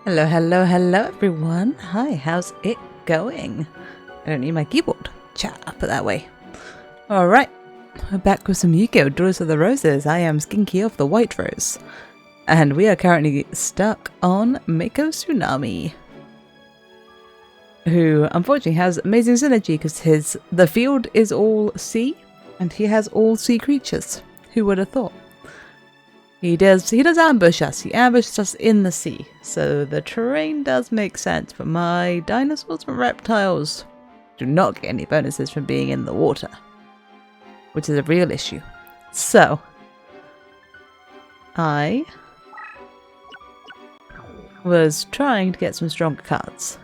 Hello, hello, hello everyone. Hi, how's it going? I don't need my keyboard. Chat, I'll put that way. Alright, we're back with some Yu-Gi-Oh! Duelists of the Roses. I am Skinky of the White Rose. And we are currently stuck on Mako Tsunami, who unfortunately has amazing synergy because the field is all sea and he has all sea creatures. Who would have thought? He does ambush us. He ambushes us in the sea. So the terrain does make sense, but my dinosaurs and reptiles do not get any bonuses from being in the water, which is a real issue. So I was trying to get some stronger cards.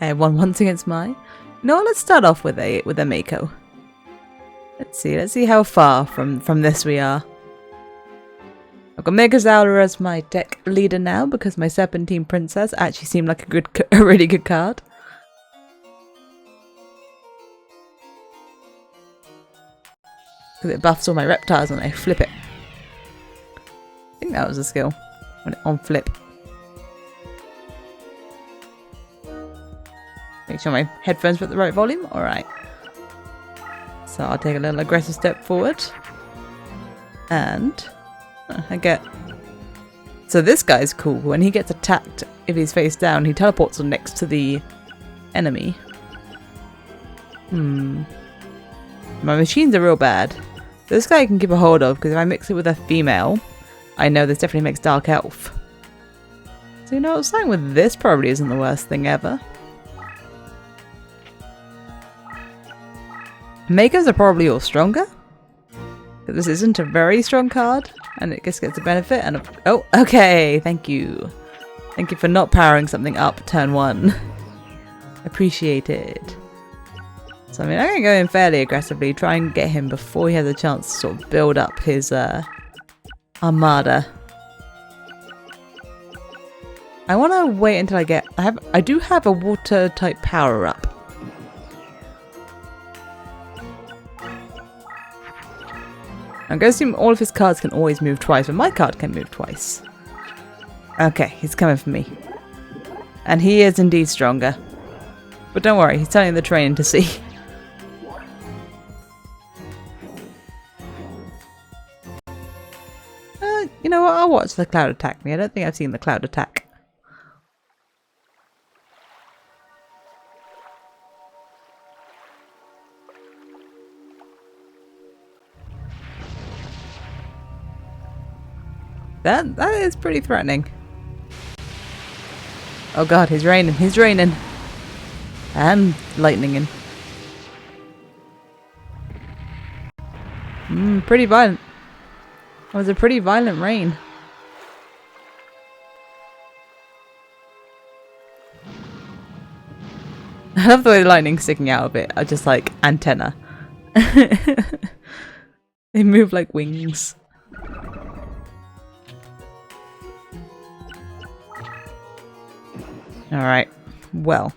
I have one once against my... No, let's start off with a Mako. Let's see how far from this we are. I've got Megazaura as my deck leader now because my Serpentine Princess actually seemed like a really good card. Because it buffs all my reptiles when I flip it. I think that was a skill. On flip. Make sure my headphones are at the right volume. Alright. So I'll take a little aggressive step forward. And I get... So this guy's cool. When he gets attacked, if he's face down, he teleports next to the enemy. My machines are real bad. This guy I can keep a hold of, because if I mix it with a female, I know this definitely makes Dark Elf. So you know, starting with this probably isn't the worst thing ever. Makers are probably all stronger. But this isn't a very strong card, and it just gets a benefit. And oh, okay, thank you. Thank you for not powering something up turn one. Appreciated. So I mean, I'm going to go in fairly aggressively, try and get him before he has a chance to sort of build up his armada. I want to wait until I get... I do have a water type power up. I'm going to assume all of his cards can always move twice, but my card can move twice. Okay, he's coming for me. And he is indeed stronger. But don't worry, he's turning the train into sea. You know what, I'll watch the cloud attack me. I don't think I've seen the cloud attack. That is pretty threatening. Oh god, he's raining. And lightninging. Pretty violent. It was a pretty violent rain. I love the way the lightning's sticking out of it. I just like antenna. They move like wings. Alright, well,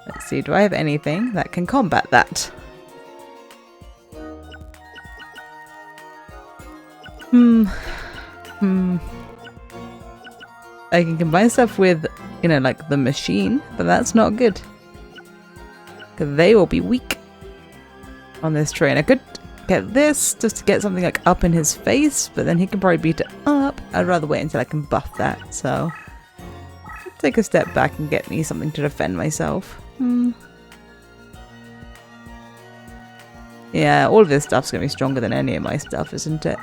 let's see, do I have anything that can combat that? I can combine stuff with, you know, like the machine, but that's not good. Because they will be weak on this train. I could get this just to get something like up in his face, but then he can probably beat it up. I'd rather wait until I can buff that, so... Take a step back and get me something to defend myself. Yeah, all of this stuff's going to be stronger than any of my stuff, isn't it?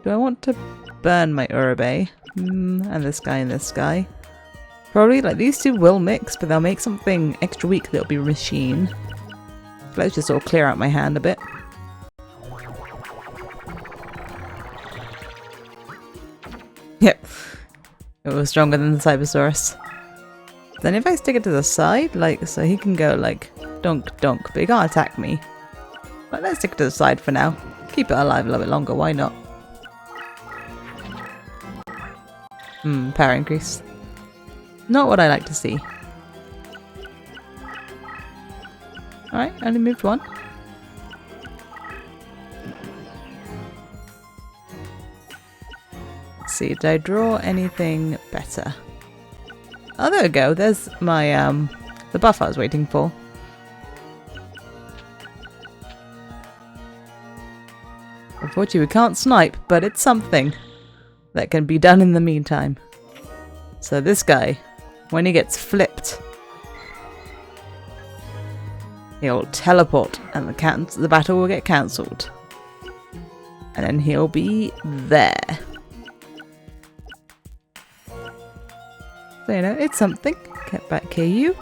Do I want to burn my Urabe? And this guy and this guy. Probably, like, these two will mix, but they'll make something extra weak that'll be machine. Let's just sort of clear out my hand a bit. Yep. It was stronger than the Cybersaurus. Then if I stick it to the side, like, so he can go like dunk dunk, but he can't attack me. But let's stick it to the side for now. Keep it alive a little bit longer, why not? Power increase. Not what I like to see. Alright, only moved one. see. Did I draw anything better? Oh, there we go. There's my, the buff I was waiting for. Unfortunately, we can't snipe, but it's something that can be done in the meantime. So this guy, when he gets flipped, he'll teleport and the battle will get cancelled. And then he'll be there. So, you know, it's something. Get back here, you.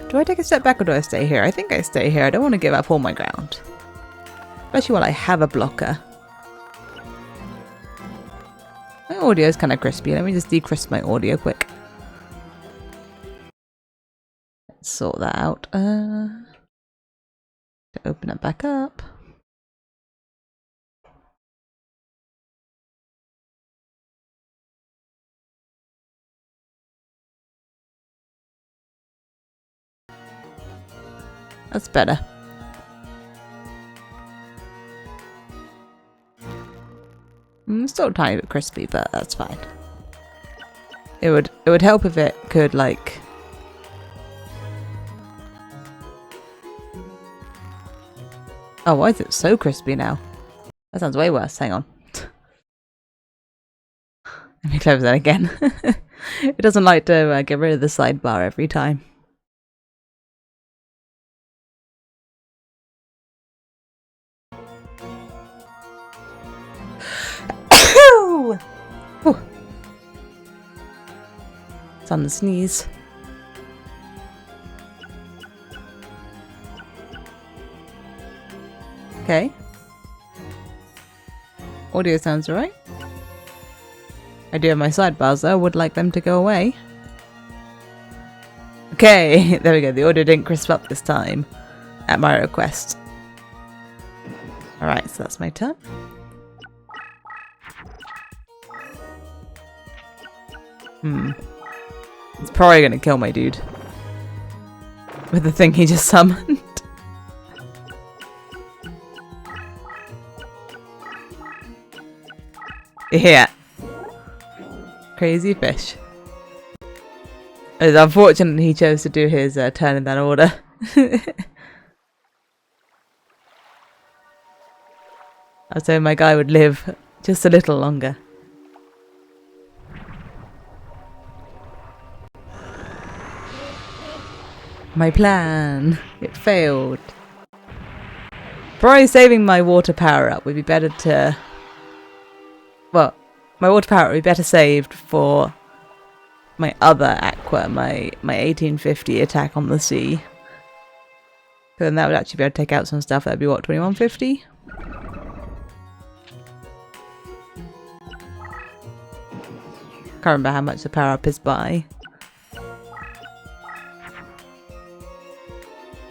Do I take a step back or do I stay here? I think I stay here. I don't want to give up all my ground. Especially while I have a blocker. My audio is kind of crispy. Let me just decrisp my audio quick. Let's sort that out. To open it back up. That's better. Still a tiny bit crispy, but that's fine. It would help if it could like oh, why is it so crispy now? That sounds way worse. Hang on. Let me close that again. It doesn't like to get rid of the sidebar every time. It's on the sneeze. Okay. Audio sounds alright. I do have my sidebars though, would like them to go away. Okay, there we go. The audio didn't crisp up this time at my request. Alright, so that's my turn. It's probably gonna kill my dude. With the thing he just summoned. Yeah. Crazy fish. It's unfortunate he chose to do his turn in that order. I was hoping my guy would live just a little longer. My plan. It failed. Probably saving my water power up would be better to... Well, my water power would be better saved for my other aqua, my 1850 attack on the sea. Then that would actually be able to take out some stuff. That'd be what, 2150? Can't remember how much the power up is by.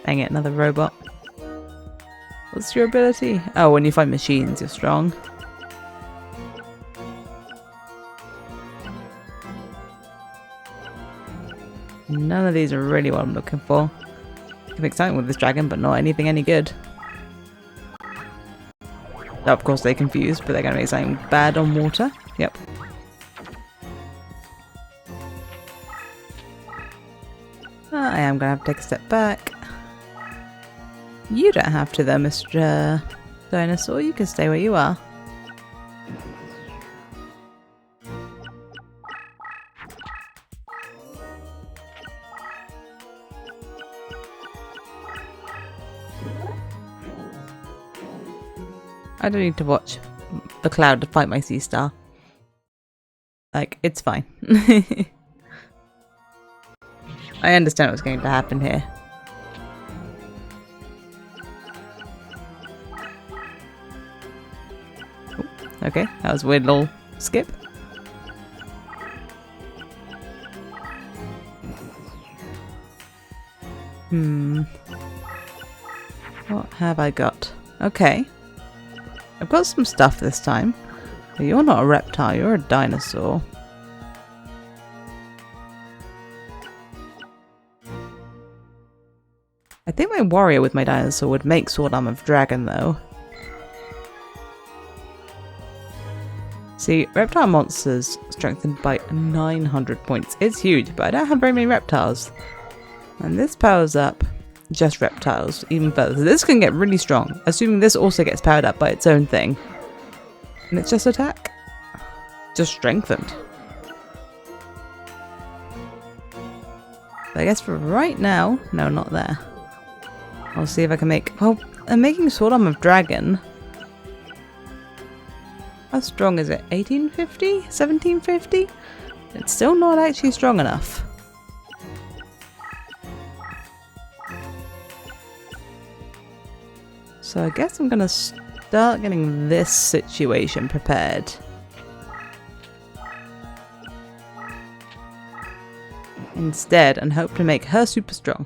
Dang it, another robot. What's your ability? Oh, when you find machines, you're strong. None of these are really what I'm looking for. I can make something with this dragon, but not anything any good. Oh, of course they're confused, but they're going to make something bad on water. Yep. I am going to have to take a step back. You don't have to though, Mr. Dinosaur. You can stay where you are. I don't need to watch the cloud to fight my sea star. Like, it's fine. I understand what's going to happen here. Okay, that was a weird little skip. What have I got? Okay. I've got some stuff this time. But you're not a reptile, you're a dinosaur. I think my warrior with my dinosaur would make Sword Arm of Dragon though. See, reptile monsters strengthened by 900 points. It's huge, but I don't have very many reptiles. And this powers up just reptiles even further. So this can get really strong, assuming this also gets powered up by its own thing. And it's just attack. Just strengthened. But I guess for right now, no, not there. I'll see if I can make, well, I'm making Sword Arm of Dragon. How strong is it? 1850? 1750? It's still not actually strong enough. So I guess I'm gonna start getting this situation prepared. Instead, and hope to make her super strong.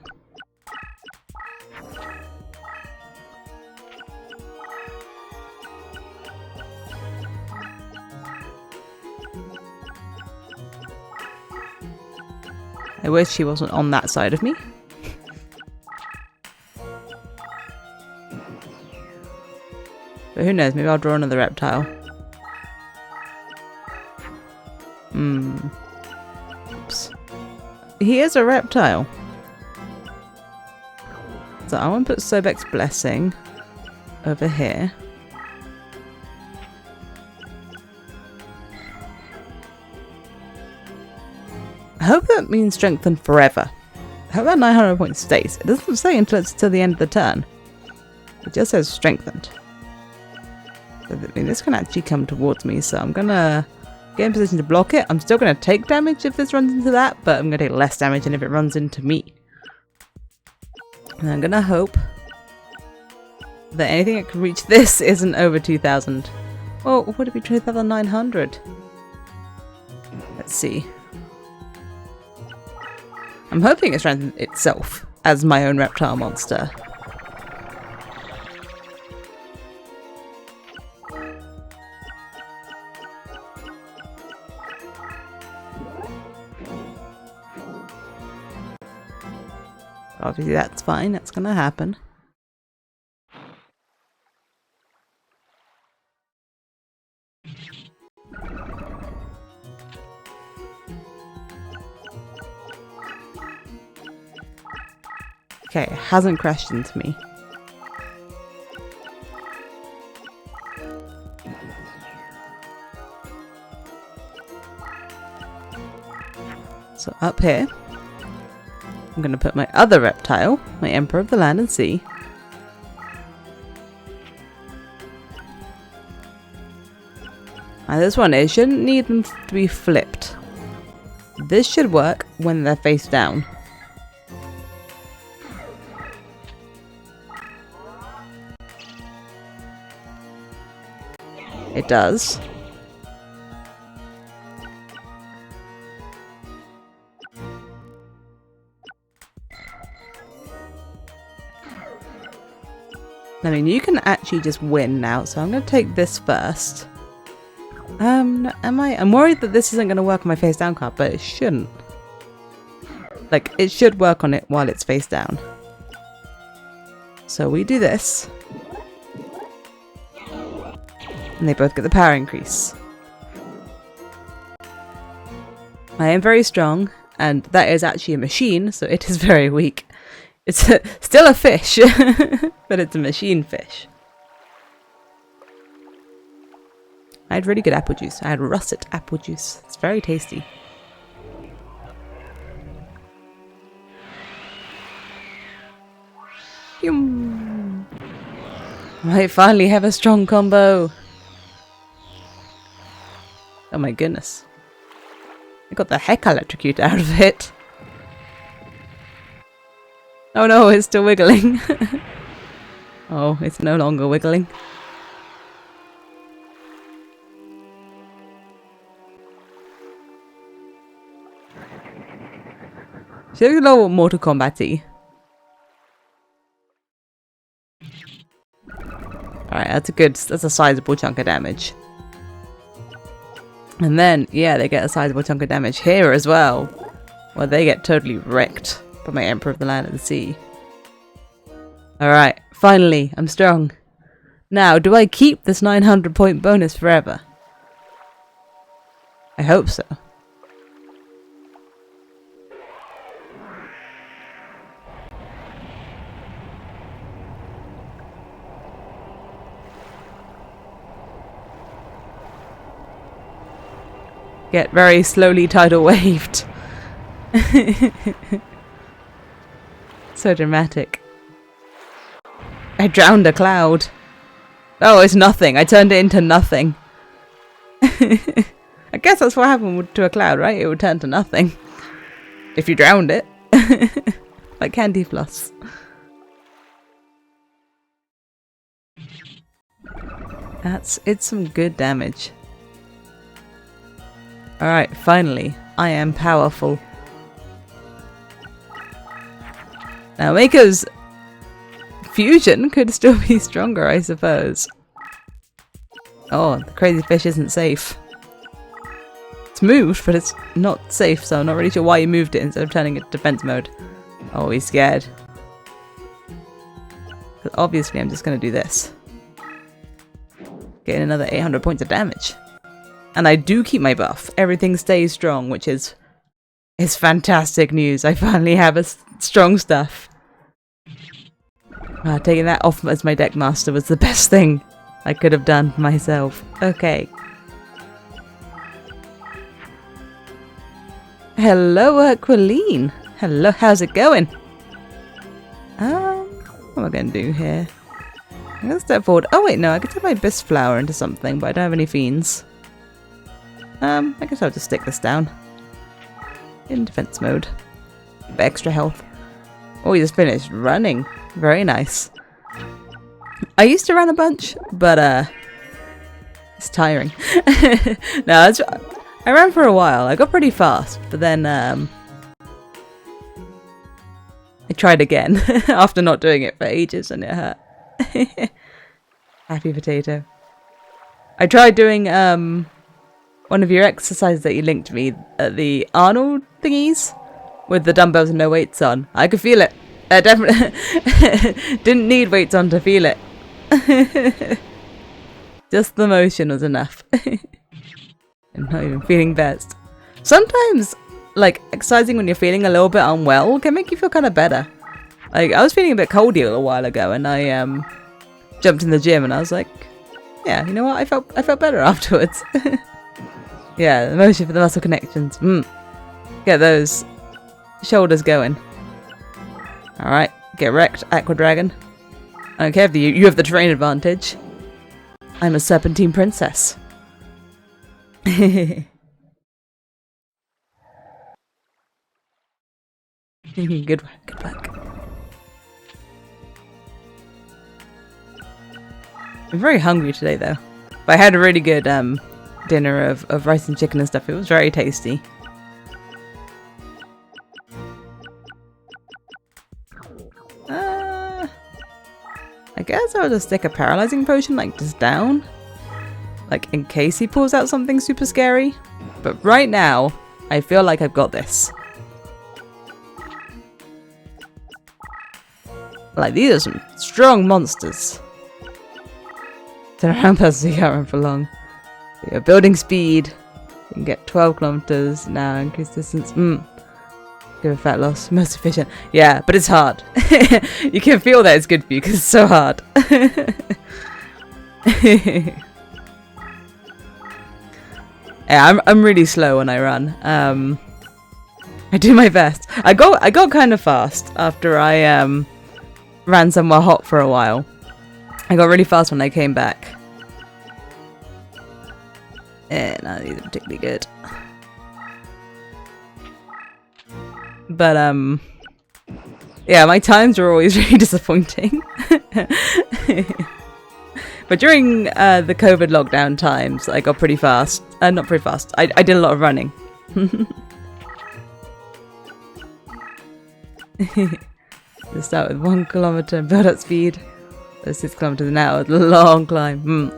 I wish she wasn't on that side of me. But who knows, maybe I'll draw another reptile. Oops. He is a reptile. So I want to put Sobek's Blessing over here. I hope that means strengthen forever. I hope that 900 points stays. It doesn't say until it's to the end of the turn. It just says strengthened. So this can actually come towards me, so I'm gonna get in position to block it. I'm still gonna take damage if this runs into that, but I'm gonna take less damage than if it runs into me. And I'm gonna hope that anything that can reach this isn't over 2,000. Or would it be 2,900? Let's see. I'm hoping it strengthens itself as my own reptile monster. Obviously that's fine, that's gonna happen. Okay, it hasn't crashed into me. So up here, I'm going to put my other reptile, my Emperor of the Land and Sea. Now this one, it shouldn't need them to be flipped. This should work when they're face down. It does. I mean, you can actually just win now, so I'm going to take this first. I'm worried that this isn't going to work on my face down card, but it shouldn't. Like, it should work on it while it's face down. So we do this. And they both get the power increase. I am very strong, and that is actually a machine, so it is very weak. It's still a fish, but it's a machine fish. I had really good apple juice. I had russet apple juice. It's very tasty. I finally have a strong combo. Oh my goodness. I got the heck electrocuted out of it. Oh no, it's still wiggling. Oh, it's no longer wiggling. She's a little Mortal Kombat-y. Alright, that's a sizable chunk of damage. And then, yeah, they get a sizable chunk of damage here as well. Well, they get totally wrecked by my Emperor of the Land and the Sea. Alright, finally, I'm strong. Now, do I keep this 900 point bonus forever? I hope so. Get very slowly tidal waved. So dramatic. I drowned a cloud. Oh, it's nothing. I turned it into nothing. I guess that's what happened to a cloud, right? It would turn to nothing. If you drowned it. Like candy floss. It's some good damage. Alright, finally. I am powerful. Now Mako's fusion could still be stronger, I suppose. Oh, the crazy fish isn't safe. It's moved, but it's not safe, so I'm not really sure why you moved it instead of turning it to defense mode. Oh, he's scared. But obviously I'm just going to do this. Getting another 800 points of damage. And I do keep my buff. Everything stays strong, which is fantastic news. I finally have a strong stuff. Taking that off as my deck master was the best thing I could have done for myself. Okay. Hello, Aqualine. Hello, how's it going? What am I going to do here? I'm going to step forward. Oh wait, no, I could turn my Bisque Flower into something, but I don't have any fiends. I guess I'll just stick this down. In defense mode. For extra health. Oh, you just finished running. Very nice. I used to run a bunch, but it's tiring. No, I ran for a while. I got pretty fast, but then I tried again after not doing it for ages and it hurt. Happy potato. I tried doing one of your exercises that you linked to me at the Arnold thingies with the dumbbells and no weights on. I could feel it. I definitely didn't need weights on to feel it. Just the motion was enough. I'm not even feeling best. Sometimes, like, exercising when you're feeling a little bit unwell can make you feel kind of better. Like, I was feeling a bit coldy a little while ago, and I jumped in the gym, and I was like, yeah, you know what? I felt better afterwards. Yeah, the motion for the muscle connections. Get those shoulders going. Alright, get wrecked, Aqua Dragon. I don't care if you have the terrain advantage. I'm a Serpentine Princess. Good work, good work. I'm very hungry today though. But I had a really good dinner of rice and chicken and stuff. It was very tasty. I guess I'll just stick a paralyzing potion like just down. Like in case he pulls out something super scary. But right now, I feel like I've got this. Like these are some strong monsters. Turn around person so you can't run for long. So your building speed. You can get 12 kilometers now, increase distance. Give a fat loss. Most efficient. Yeah, but it's hard. You can feel that it's good for you because it's so hard. Yeah, I'm really slow when I run. I do my best. I got kind of fast after I ran somewhere hot for a while. I got really fast when I came back. None of these are particularly good. But yeah, my times are always really disappointing. But during the COVID lockdown times, I got pretty fast. Not pretty fast. I did a lot of running. Just start with 1 kilometer and build up speed. That's 6 kilometers an hour. Long climb.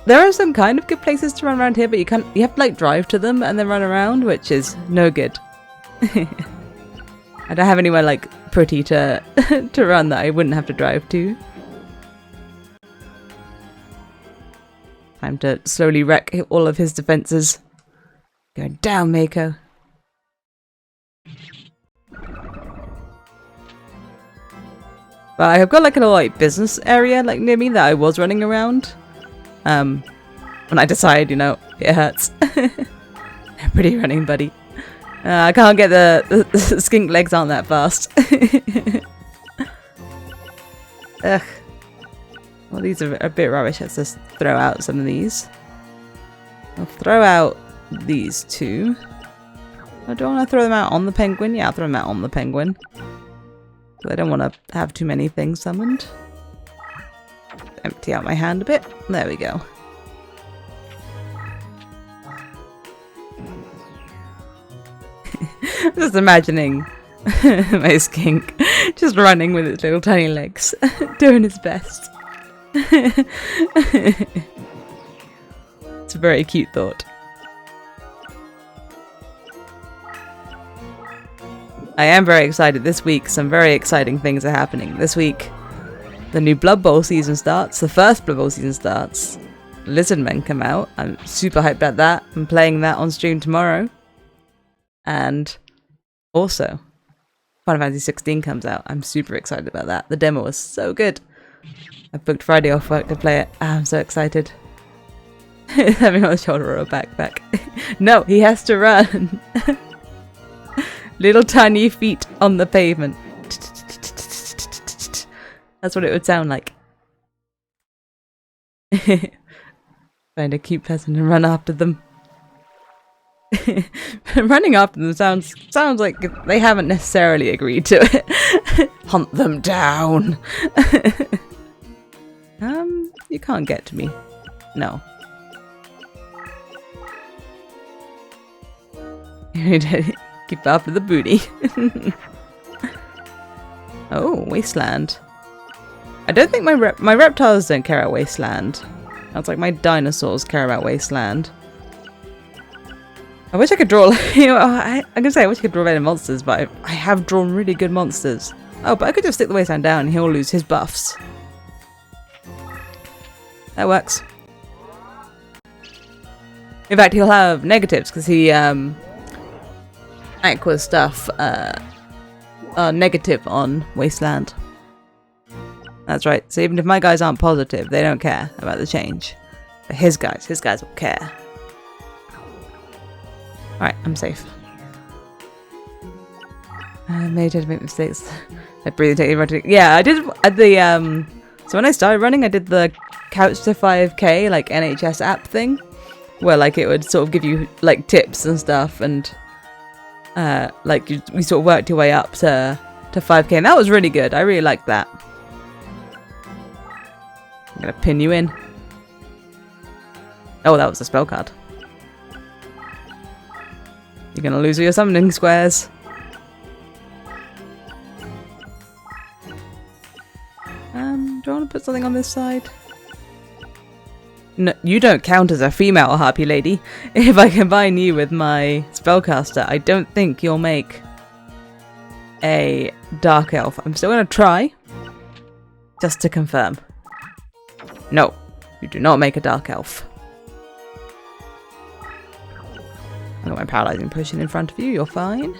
There are some kind of good places to run around here, but you have to like drive to them and then run around, which is no good. I don't have anywhere like pretty to to run that I wouldn't have to drive to. Time to slowly wreck all of his defenses. Going down, Mako. But I have got like a little like business area like near me that I was running around. When I decide, you know, it hurts. Pretty running, buddy. I can't get the skink legs aren't that fast. Ugh. Well, these are a bit rubbish. Let's just throw out some of these. I'll throw out these two. Oh, do I want to throw them out on the penguin? Yeah, I'll throw them out on the penguin. I don't want to have too many things summoned. Empty out my hand a bit. There we go. I'm just imagining my skink just running with its little tiny legs, doing its best. It's a very cute thought. I am very excited. This week, some very exciting things are happening. This week, the new Blood Bowl season starts. The first Blood Bowl season starts. Lizardmen come out. I'm super hyped about that. I'm playing that on stream tomorrow. And also, Final Fantasy 16 comes out. I'm super excited about that. The demo was so good. I booked Friday off work to play it. I'm so excited. Having on the shoulder or a backpack. No, he has to run. Little tiny feet on the pavement. That's what it would sound like. Find a cute person and run after them. Running after them sounds like they haven't necessarily agreed to it. Hunt them down. You can't get to me. No. Keep after the booty. Oh, Wasteland. I don't think my reptiles don't care about Wasteland. Sounds like my dinosaurs care about Wasteland. I wish I could draw. I'm gonna say I wish I could draw better monsters, but I have drawn really good monsters. Oh, but I could just stick the Wasteland down and he'll lose his buffs. That works. In fact, he'll have negatives because he Aqua stuff are negative on Wasteland. That's right. So even if my guys aren't positive, they don't care about the change. But his guys will care. Alright, I'm safe. I made to make mistakes. I breathed it. Yeah, I did at the so when I started running, I did the Couch to 5K like NHS app thing, where like it would sort of give you like tips and stuff, and like we sort of worked your way up to 5K, and that was really good. I really liked that. I'm gonna pin you in. Oh, that was a spell card. You're gonna lose all your summoning squares. Do I want to put something on this side? No, you don't count as a female harpy lady. If I combine you with my spellcaster, I don't think you'll make a dark elf. I'm still gonna try, just to confirm. No, you do not make a dark elf. I got my paralyzing potion in front of you. You're fine.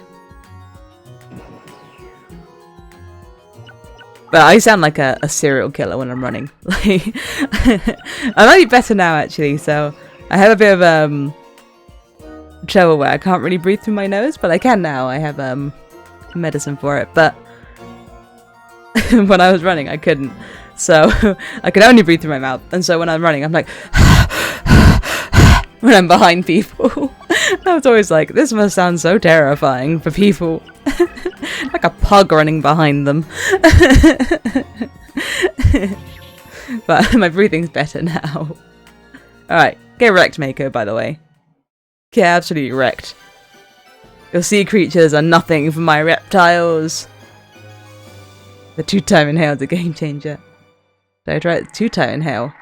But I sound like a serial killer when I'm running. Like, I might be better now, actually. So I have a bit of trouble where I can't really breathe through my nose, but I can now. I have medicine for it. But when I was running, I couldn't. So I could only breathe through my mouth. And so when I'm running, I'm like, when I'm behind people. I was always like, this must sound so terrifying for people. Like a pug running behind them. But my breathing's better now. Alright, get wrecked, Mako, by the way. Get absolutely wrecked. Your sea creatures are nothing for my reptiles. The 2-time inhale's a game changer. Did I try it? 2-time inhale?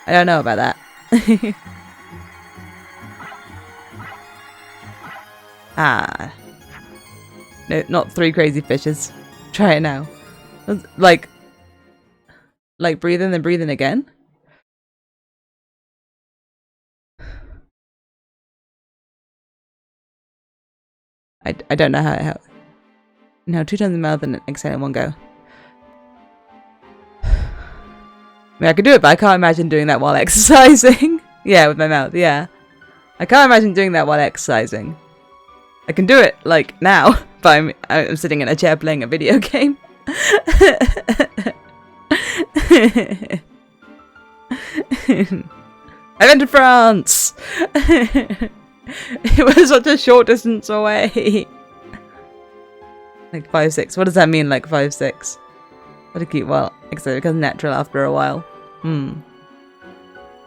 I don't know about that. Ah. No, not 3 crazy fishes. Try it now. Like breathe in, then breathe in again? I don't know how. No, 2 times in the mouth and exhale in one go. I mean, I could do it, but I can't imagine doing that while exercising. Yeah, with my mouth, yeah. I can't imagine doing that while exercising. I can do it, like, now, but I'm sitting in a chair playing a video game. I went to France! It was such a short distance away. Like 5'6". What does that mean, like 5'6"? What a cute, well, except it becomes natural after a while.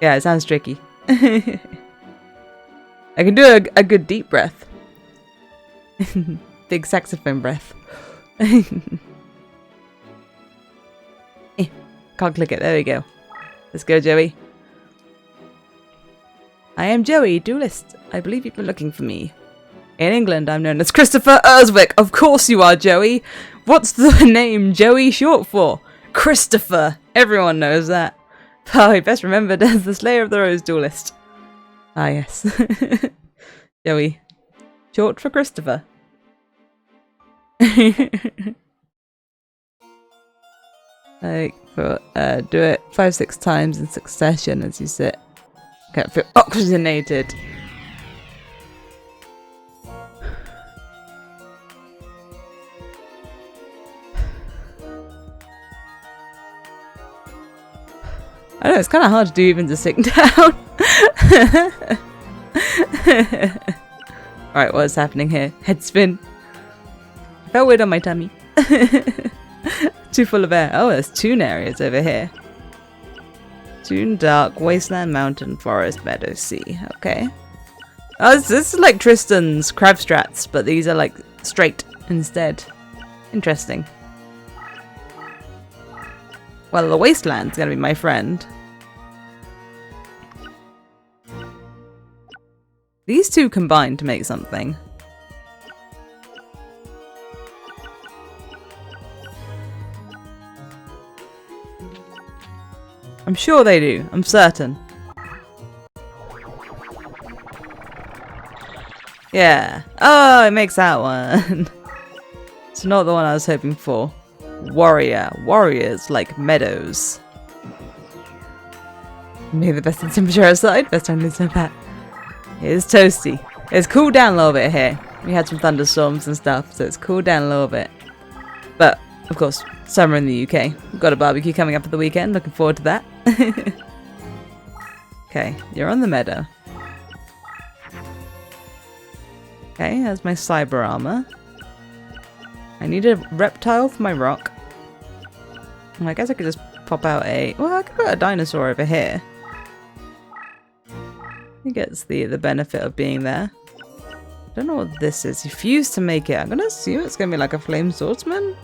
Yeah, it sounds tricky. I can do a good deep breath. Big saxophone breath. Can't click it, there we go. Let's go, Joey. I am Joey, Duelist. I believe you've been looking for me. In England, I'm known as Christopher Erswick. Of course you are, Joey. What's the name Joey short for? Christopher. Everyone knows that. Oh, best remembered as the Slayer of the Rose Duelist. Ah, yes. Joey. Short for Christopher. Like, do it 5-6 times in succession as you sit. Can't feel oxygenated. I know, it's kind of hard to do even just sitting down. Alright, what's happening here? Head spin. I felt weird on my tummy. Too full of air. Oh, there's tune areas over here. Tune, dark, wasteland, mountain, forest, meadow, sea. Okay. Oh, this is like Tristan's crab strats, but these are like straight instead. Interesting. Well, the wasteland's gonna be my friend. These two combine to make something. I'm sure they do. I'm certain. Yeah. Oh, it makes that one. It's not the one I was hoping for. Warrior. Warriors like meadows. Maybe the best in temperature outside. Best time to lose that. It is toasty. It's cooled down a little bit here. We had some thunderstorms and stuff, so it's cooled down a little bit. But, of course, summer in the UK. We've got a barbecue coming up at the weekend. Looking forward to that. Okay, you're on the meadow. Okay, there's my cyber armor. I need a reptile for my rock. Well, I guess I could just pop out a... Well, I could put a dinosaur over here. He gets the benefit of being there. I don't know what this is. He fused to make it. I'm going to assume it's going to be like a flame swordsman.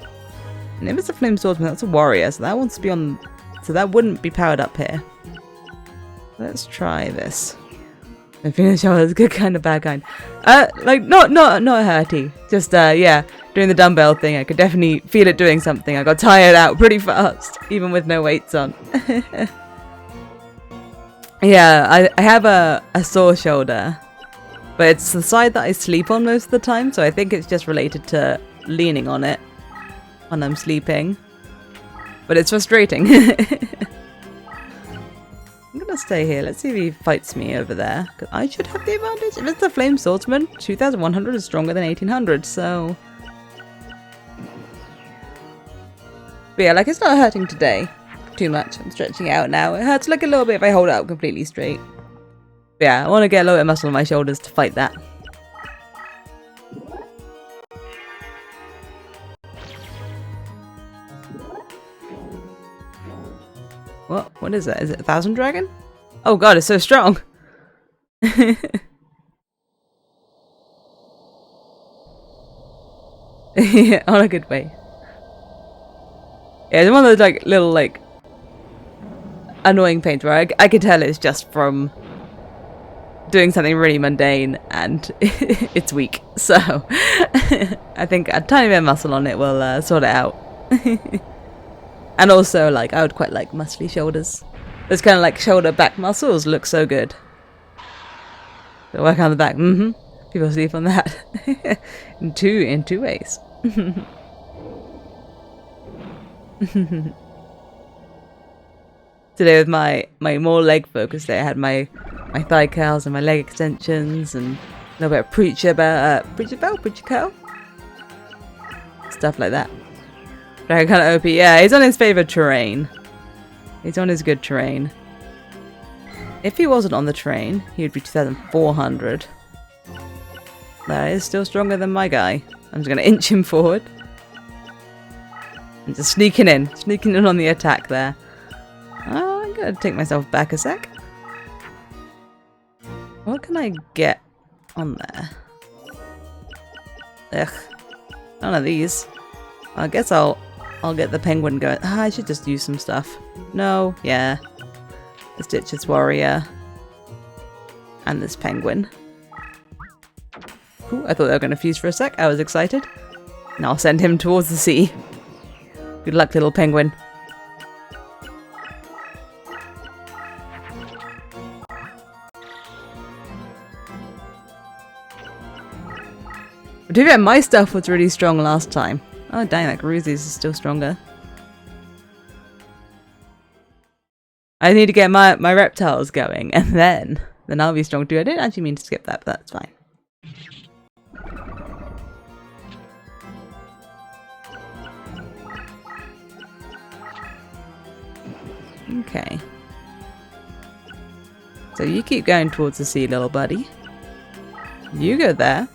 And if it's a flame swordsman, that's a warrior. So that wants to be on... So that wouldn't be powered up here. Let's try this. I finish is a good kind of bad kind. Like not hurty. Just yeah, doing the dumbbell thing. I could definitely feel it doing something. I got tired out pretty fast, even with no weights on. Yeah, I have a sore shoulder, but it's the side that I sleep on most of the time. So I think it's just related to leaning on it when I'm sleeping. But it's frustrating. I'm gonna stay here. Let's see if he fights me over there. Cause I should have the advantage. If it's a flame swordsman, 2100 is stronger than 1800, so... But yeah, like it's not hurting today too much. I'm stretching out now. It hurts like a little bit if I hold it up completely straight. But yeah, I want to get a little bit of muscle on my shoulders to fight that. What is that? Is it 1000 dragon? Oh god, it's so strong! Yeah, on a good way. Yeah, it's one of those like little like annoying pains where I can tell it's just from doing something really mundane and it's weak. So I think a tiny bit of muscle on it will sort it out. And also, like, I would quite like muscly shoulders. Those kind of like shoulder back muscles look so good. So work on the back. People sleep on that in two ways. Today with my more leg focused day, I had my thigh curls and my leg extensions and a little bit of preacher curl. Stuff like that. Very kind of OP. Yeah, he's on his favourite terrain. He's on his good terrain. If he wasn't on the terrain, he would be 2,400. That is still stronger than my guy. I'm just going to inch him forward. And just sneaking in on the attack there. Oh, I'm going to take myself back a sec. What can I get on there? Ugh. None of these. I guess I'll get the penguin going. Ah, I should just use some stuff. No, yeah. The Stitches Warrior. And this penguin. Ooh, I thought they were going to fuse for a sec. I was excited. Now I'll send him towards the sea. Good luck, little penguin. But to be fair, my stuff was really strong last time. Oh dang, that Garuzi's is still stronger. I need to get my reptiles going, and then I'll be strong too. I didn't actually mean to skip that, but that's fine. Okay. So you keep going towards the sea, little buddy. You go there.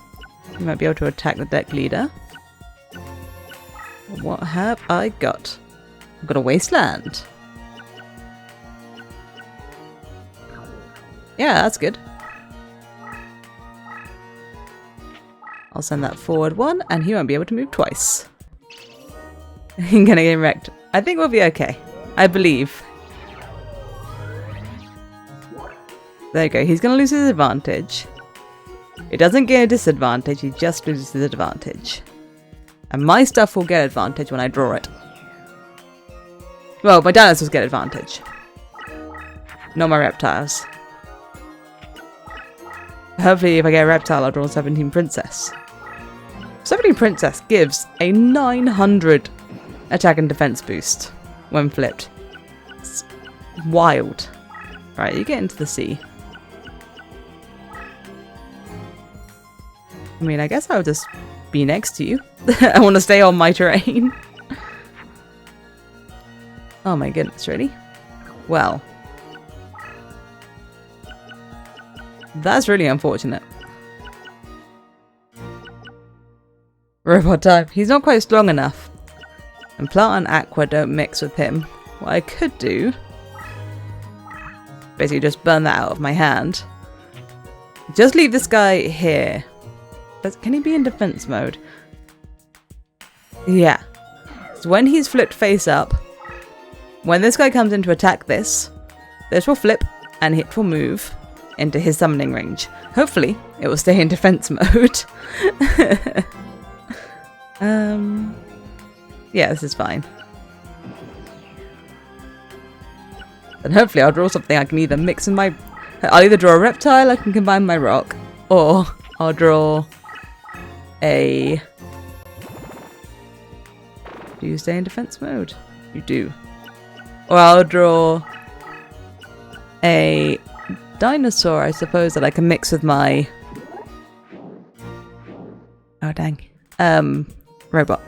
You might be able to attack the deck leader. What have I got? I've got a wasteland. Yeah, that's good. I'll send that forward one, and he won't be able to move twice. He's gonna get wrecked. I think we'll be okay. I believe. There you go. He's gonna lose his advantage. It doesn't get a disadvantage, he just loses his advantage. And my stuff will get advantage when I draw it. Well, my dinosaurs get advantage. Not my reptiles. Hopefully if I get a reptile, I'll draw 17 Princess. 17 Princess gives a 900 attack and defense boost when flipped. It's wild. Right, you get into the sea. I mean, I guess I'll just be next to you. I want to stay on my terrain. Oh my goodness, really? Well. That's really unfortunate. Robot type. He's not quite strong enough. And Plant and Aqua don't mix with him. What I could do... basically just burn that out of my hand. Just leave this guy here. Can he be in defense mode? Yeah. So when he's flipped face up, when this guy comes in to attack this will flip and it will move into his summoning range. Hopefully, it will stay in defense mode. Yeah, this is fine. And hopefully I'll draw something I can either mix in my... I'll either draw a reptile I can combine my rock, or I'll draw a... Do you stay in defense mode? You do. Or I'll draw a dinosaur, I suppose, that I can mix with my... Oh, dang. Robot.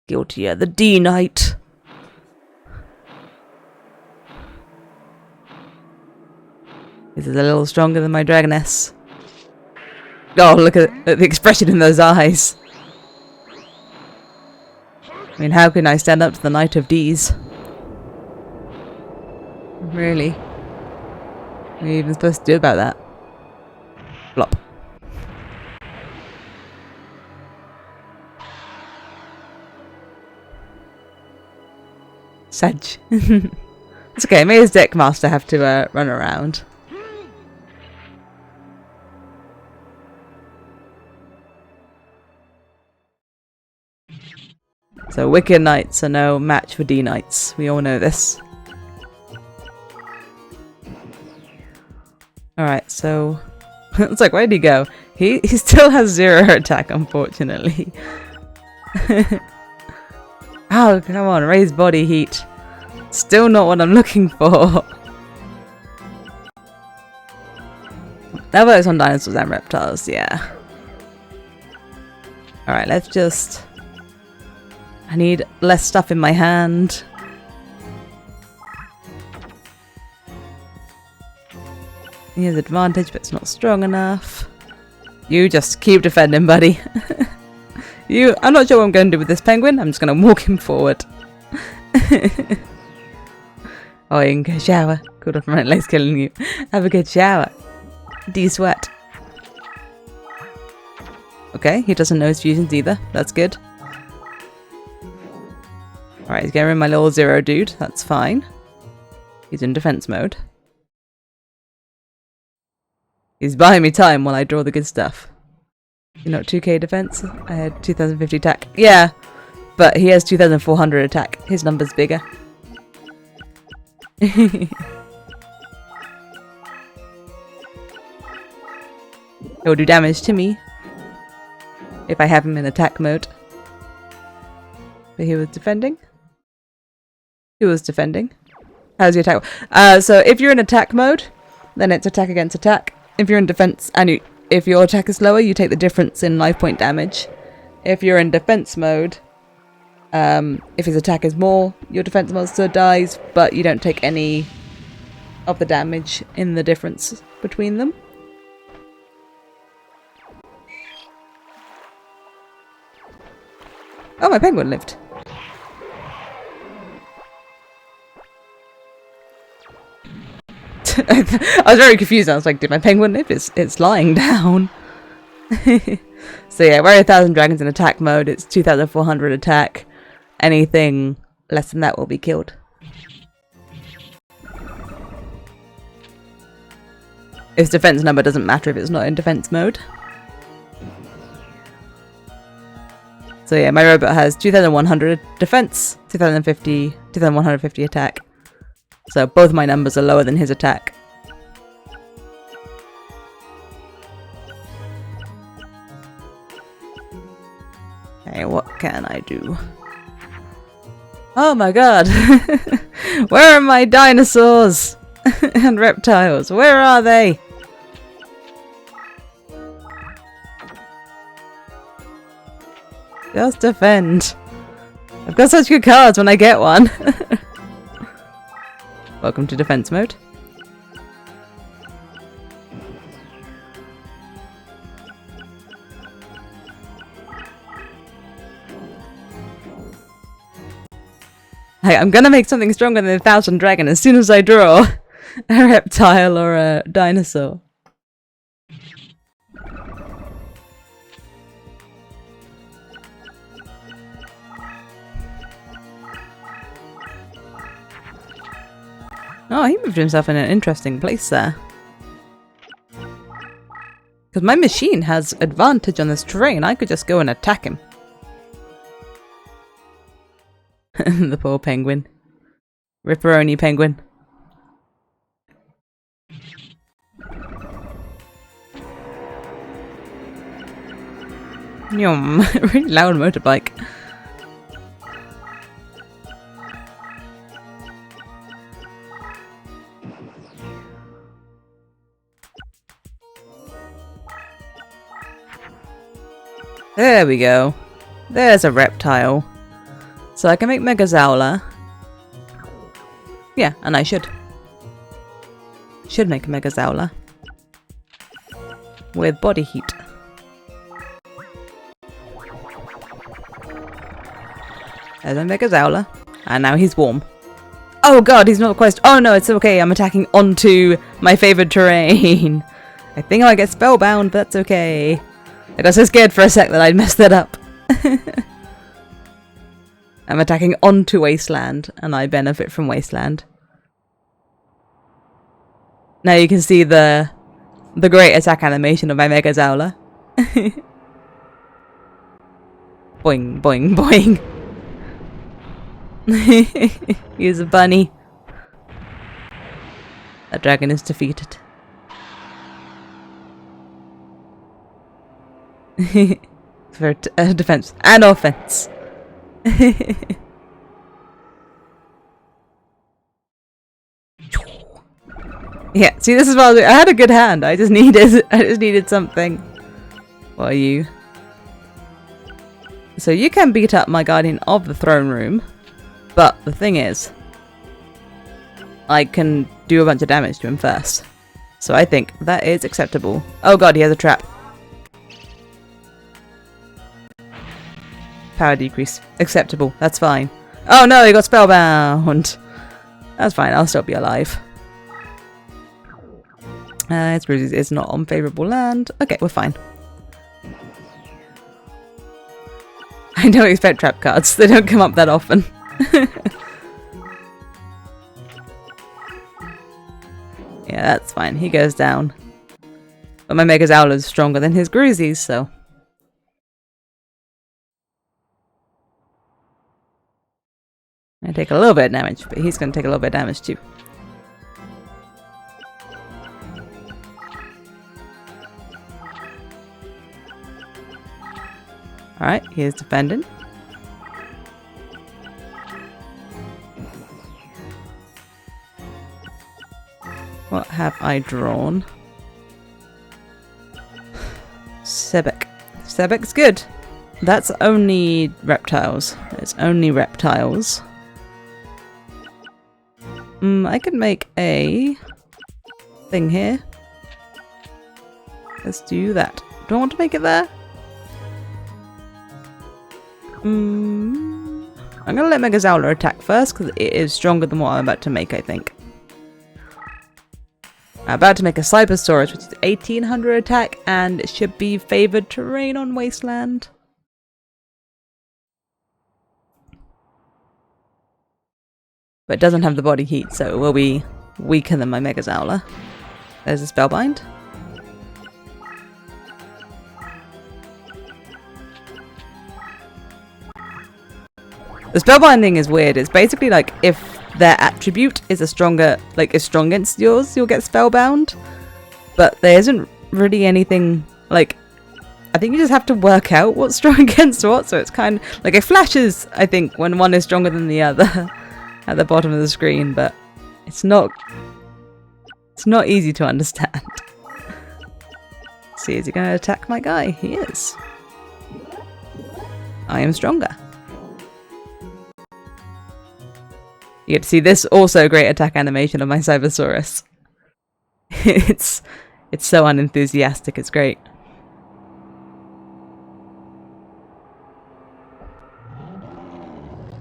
Guiltier, the D-Knight. This is a little stronger than my Dragoness. Oh, look at the expression in those eyes. I mean, how can I stand up to the Knight of D's? Really? What are you even supposed to do about that? Flop. Sedge. It's okay, may his deck master have to run around. So Wicked Knights are no match for D-Knights. We all know this. Alright, so It's like, where'd he go? He still has 0 attack, unfortunately. Oh, come on, raise body heat. Still not what I'm looking for. That works on dinosaurs and reptiles, yeah. Alright, let's just... I need less stuff in my hand. He has advantage, but it's not strong enough. You just keep defending, buddy. I'm not sure what I'm going to do with this penguin. I'm just going to walk him forward. Oh, you can go shower. Cool off my legs killing you. Have a good shower. Do you sweat? Okay, he doesn't know his fusions either. That's good. Alright, he's getting rid of my little 0 dude. That's fine. He's in defense mode. He's buying me time while I draw the good stuff. You know, 2k defense? I had 2050 attack. Yeah, but he has 2400 attack. His number's bigger. He'll do damage to me if I have him in attack mode. But he was defending? He was defending. How's your attack? So if you're in attack mode, then it's attack against attack. If you're in defense and if your attack is lower, you take the difference in life point damage. If you're in defense mode, if his attack is more, your defense monster dies, but you don't take any of the damage in the difference between them. Oh, my penguin lived. I was very confused. I was like, did my penguin live? It's lying down. So yeah, we're 1000 dragons in attack mode. It's 2400 attack. Anything less than that will be killed. Its defense number doesn't matter if it's not in defense mode. So yeah, my robot has 2100 defense, 2150 attack. So both my numbers are lower than his attack. Okay, what can I do? Oh my god! Where are my dinosaurs? And reptiles? Where are they? Just defend. I've got such good cards when I get one. Welcome to defense mode. Hey, I'm gonna make something stronger than 1000 dragon as soon as I draw a reptile or a dinosaur. Oh, he moved himself in an interesting place there. Because my machine has advantage on this terrain. I could just go and attack him. The poor penguin. Ripperoni penguin. Yum. Really loud motorbike. There we go. There's a reptile. So I can make Megazowla. Yeah, and I should. Should make a Megazowla. With body heat. There's a Megazowla. And now he's warm. Oh god, he's not quite... Oh no, it's okay. I'm attacking onto my favoured terrain. I think I might get spellbound, but that's okay. I got so scared for a sec that I'd messed that up. I'm attacking onto Wasteland, and I benefit from Wasteland. Now you can see the great attack animation of my Megazowla. Boing, boing, boing. He's a bunny. That dragon is defeated. For defense and offense. Yeah, see, this is what I had a good hand. I just needed something. What are you? So you can beat up my guardian of the throne room, but the thing is, I can do a bunch of damage to him first. So I think that is acceptable. Oh god, he has a trap. Power decrease. Acceptable. That's fine. Oh no, he got spellbound. That's fine, I'll still be alive. It's not on favourable land. Okay, we're fine. I don't expect trap cards. They don't come up that often. Yeah, that's fine. He goes down. But my Mega Zowler is stronger than his Gruzies, so... I take a little bit of damage, but he's going to take a little bit of damage too. Alright, he is defending. What have I drawn? Sebek. Sebek's good. That's only reptiles. It's only reptiles. I could make a thing here. Let's do that. Do I want to make it there? I'm gonna let Mega Zowler attack first because it is stronger than what I'm about to make, I think. I'm about to make a Cybersaurus, which is 1800 attack, and it should be favoured terrain on Wasteland. But it doesn't have the body heat, so it will be weaker than my Mega Zowler. There's a Spellbind. The spellbinding is weird. It's basically like if their attribute is a stronger, like is strong against yours, you'll get spellbound. But there isn't really anything like. I think you just have to work out what's strong against what. So it's kind of like it flashes. I think when one is stronger than the other at the bottom of the screen, but it's not. It's not easy to understand. See, is he going to attack my guy? He is. I am stronger. You get to see this also great attack animation of my Cybersaurus. It's so unenthusiastic, it's great.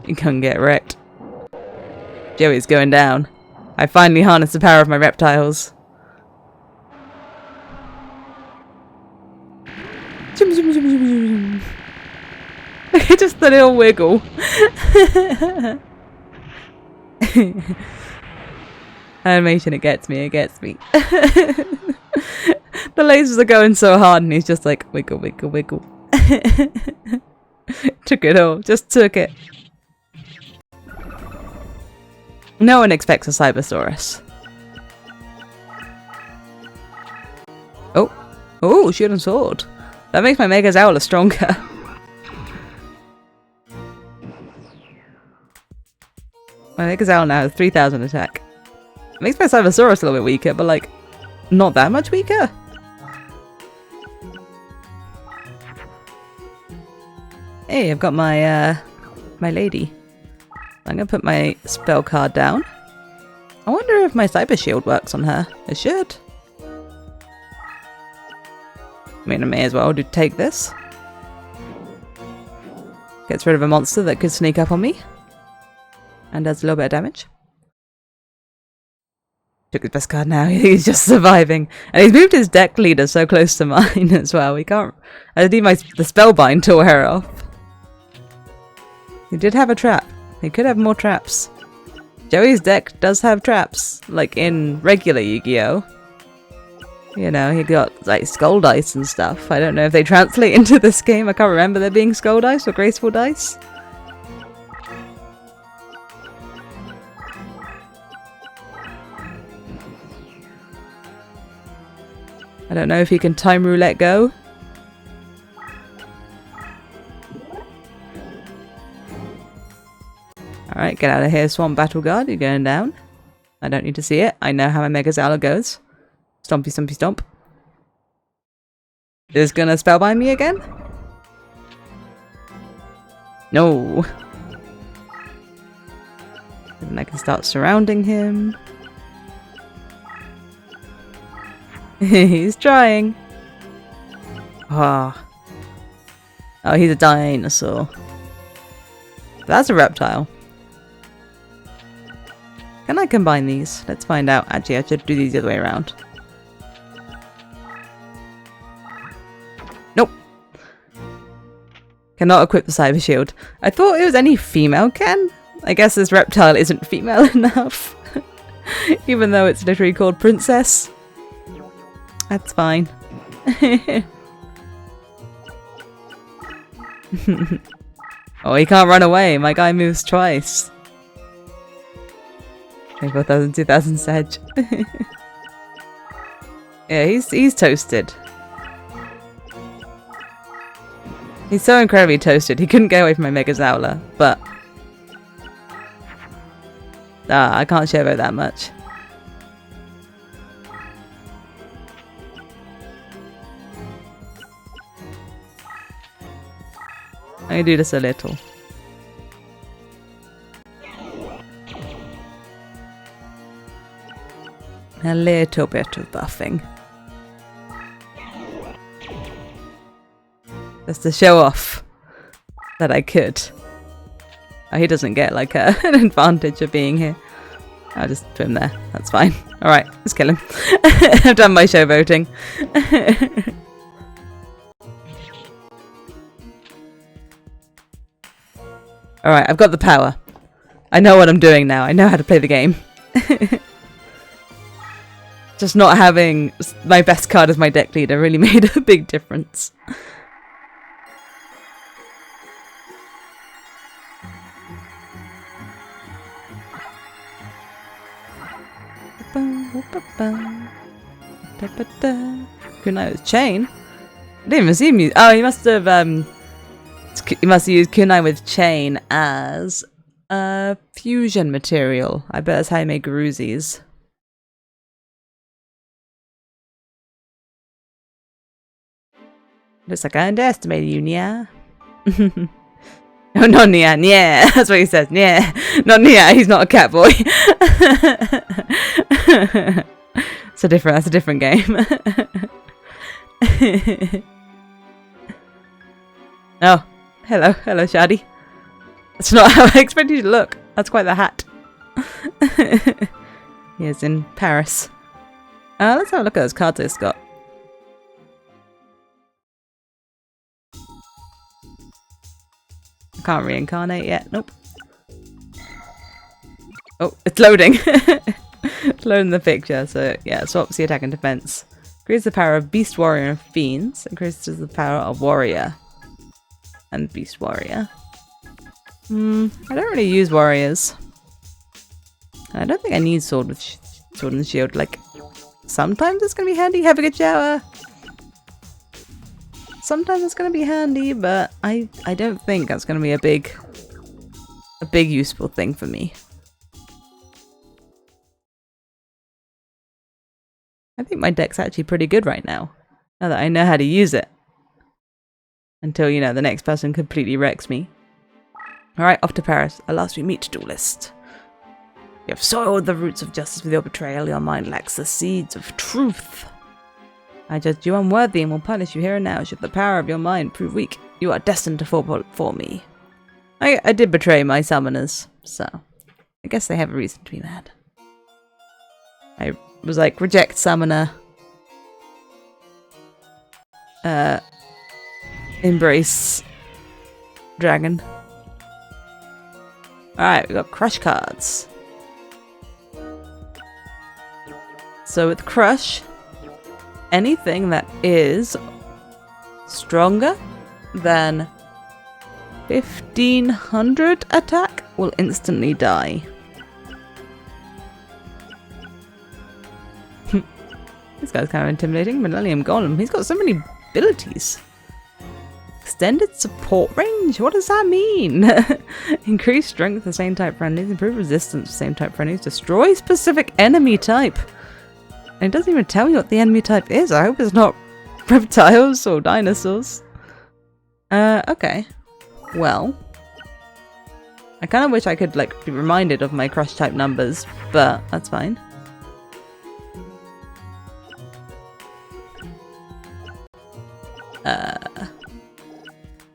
You can't get wrecked. Joey's going down. I finally harnessed the power of my reptiles. Just the little wiggle. Animation, it gets me. The lasers are going so hard and he's just like wiggle, wiggle, wiggle. Took it all, just took it. No one expects a Cybersaurus. Oh, shield and sword. That makes my Mega Zowler stronger. My Mega Zowler now has 3000 attack. It makes my Cybersaurus a little bit weaker, but like, not that much weaker. Hey, I've got my my lady. I'm gonna put my spell card down. I wonder if my Cyber Shield works on her. It should. I mean, I may as well take this. Gets rid of a monster that could sneak up on me. And does a little bit of damage. Took his best card now. He's just surviving. And he's moved his deck leader so close to mine as well. We can't... I need the Spellbind to wear off. He did have a trap. He could have more traps. Joey's deck does have traps. Like in regular Yu-Gi-Oh! You know, he got like Skull Dice and stuff. I don't know if they translate into this game. I can't remember there being Skull Dice or Graceful Dice. I don't know if he can time roulette go. Alright, get out of here, Swamp Battle Guard. You're going down. I don't need to see it. I know how my Megazala goes. Stompy, stompy, stomp. Is gonna spellbind me again? No. And I can start surrounding him. He's trying. Ah. Oh, he's a dinosaur. That's a reptile. Can I combine these? Let's find out. Actually, I should do these the other way around. Nope. Cannot equip the cyber shield. I thought it was any female Ken. I guess this reptile isn't female enough. Even though it's literally called Princess. That's fine. Oh, he can't run away. My guy moves twice. 24,000, 2,000 sedge. Yeah, he's toasted. He's so incredibly toasted. He couldn't get away from my Megazowler, but I can't share about that much. I'm gonna do this a little. A little bit of buffing. Just to show off that I could. Oh, he doesn't get like an advantage of being here. I'll just put him there. That's fine. Alright, let's kill him. I've done my show voting. Alright, I've got the power. I know what I'm doing now. I know how to play the game. Just not having my best card as my deck leader really made a big difference. Good night with Chain. I didn't even see him use. Oh, he must have he must have used kunai with Chain as a fusion material. I bet that's how you make Garuzis. Looks like I underestimated you, Nia. Oh, not Nia, Nia. That's what he says. Nia. Not Nia, he's not a cat boy. That's a different game. Oh, hello, Shadi. That's not how I expected you to look. That's quite the hat. He is in Paris. Let's have a look at those cards he's got. I can't reincarnate yet. Nope. Oh, it's loading. It's loading the picture. So yeah, swaps the attack and defense. Increases the power of Beast Warrior and Fiends. Increases the power of Warrior and Beast Warrior. I don't really use Warriors. I don't think I need Sword and Shield. Like, sometimes it's gonna be handy. Have a good shower. Sometimes it's going to be handy, but I don't think that's going to be a big useful thing for me. I think my deck's actually pretty good right now that I know how to use it. Until, you know, the next person completely wrecks me. Alright, off to Paris. Alas, we meet Duelist. You have soiled the roots of justice with your betrayal. Your mind lacks the seeds of truth. I judge you unworthy and will punish you here and now. Should the power of your mind prove weak, you are destined to fall before me. I did betray my summoners, so I guess they have a reason to be mad. I was like, reject summoner. Embrace dragon. Alright, we got crush cards. So with crush, anything that is stronger than 1500 attack will instantly die. This guy's kind of intimidating. Millennium Golem. He's got so many abilities. Extended support range? What does that mean? Increase strength for same type friendlies, improve resistance for same type friendlies, destroy specific enemy type. And it doesn't even tell me what the enemy type is. I hope it's not reptiles or dinosaurs. Okay. Well. I kind of wish I could, like, be reminded of my crush type numbers, but that's fine.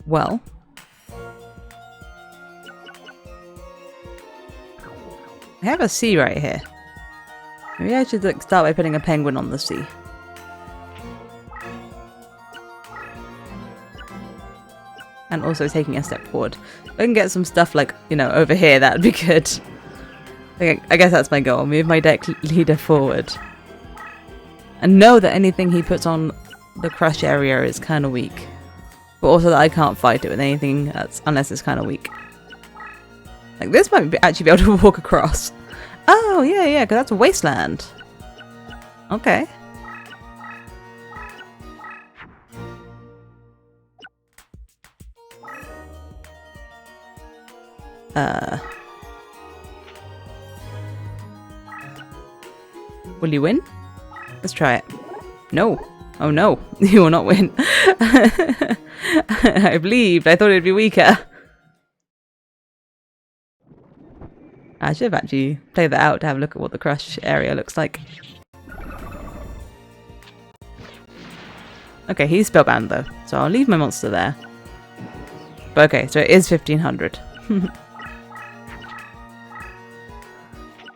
Well. I have a sea right here. Maybe I should, like, start by putting a penguin on the sea. And also taking a step forward. If I can get some stuff, like, you know, over here, that'd be good. I guess that's my goal. Move my deck leader forward. And know that anything he puts on the crush area is kind of weak. But also that I can't fight it with anything that's, unless it's kind of weak. Like, this might actually be able to walk across. Oh, yeah, because that's a wasteland. Okay. Will you win? Let's try it. No. Oh no, you will not win. I believed. I thought it'd be weaker. I should have actually played that out to have a look at what the crush area looks like. Okay, he's spellbound though, so I'll leave my monster there. But okay, so it is 1500.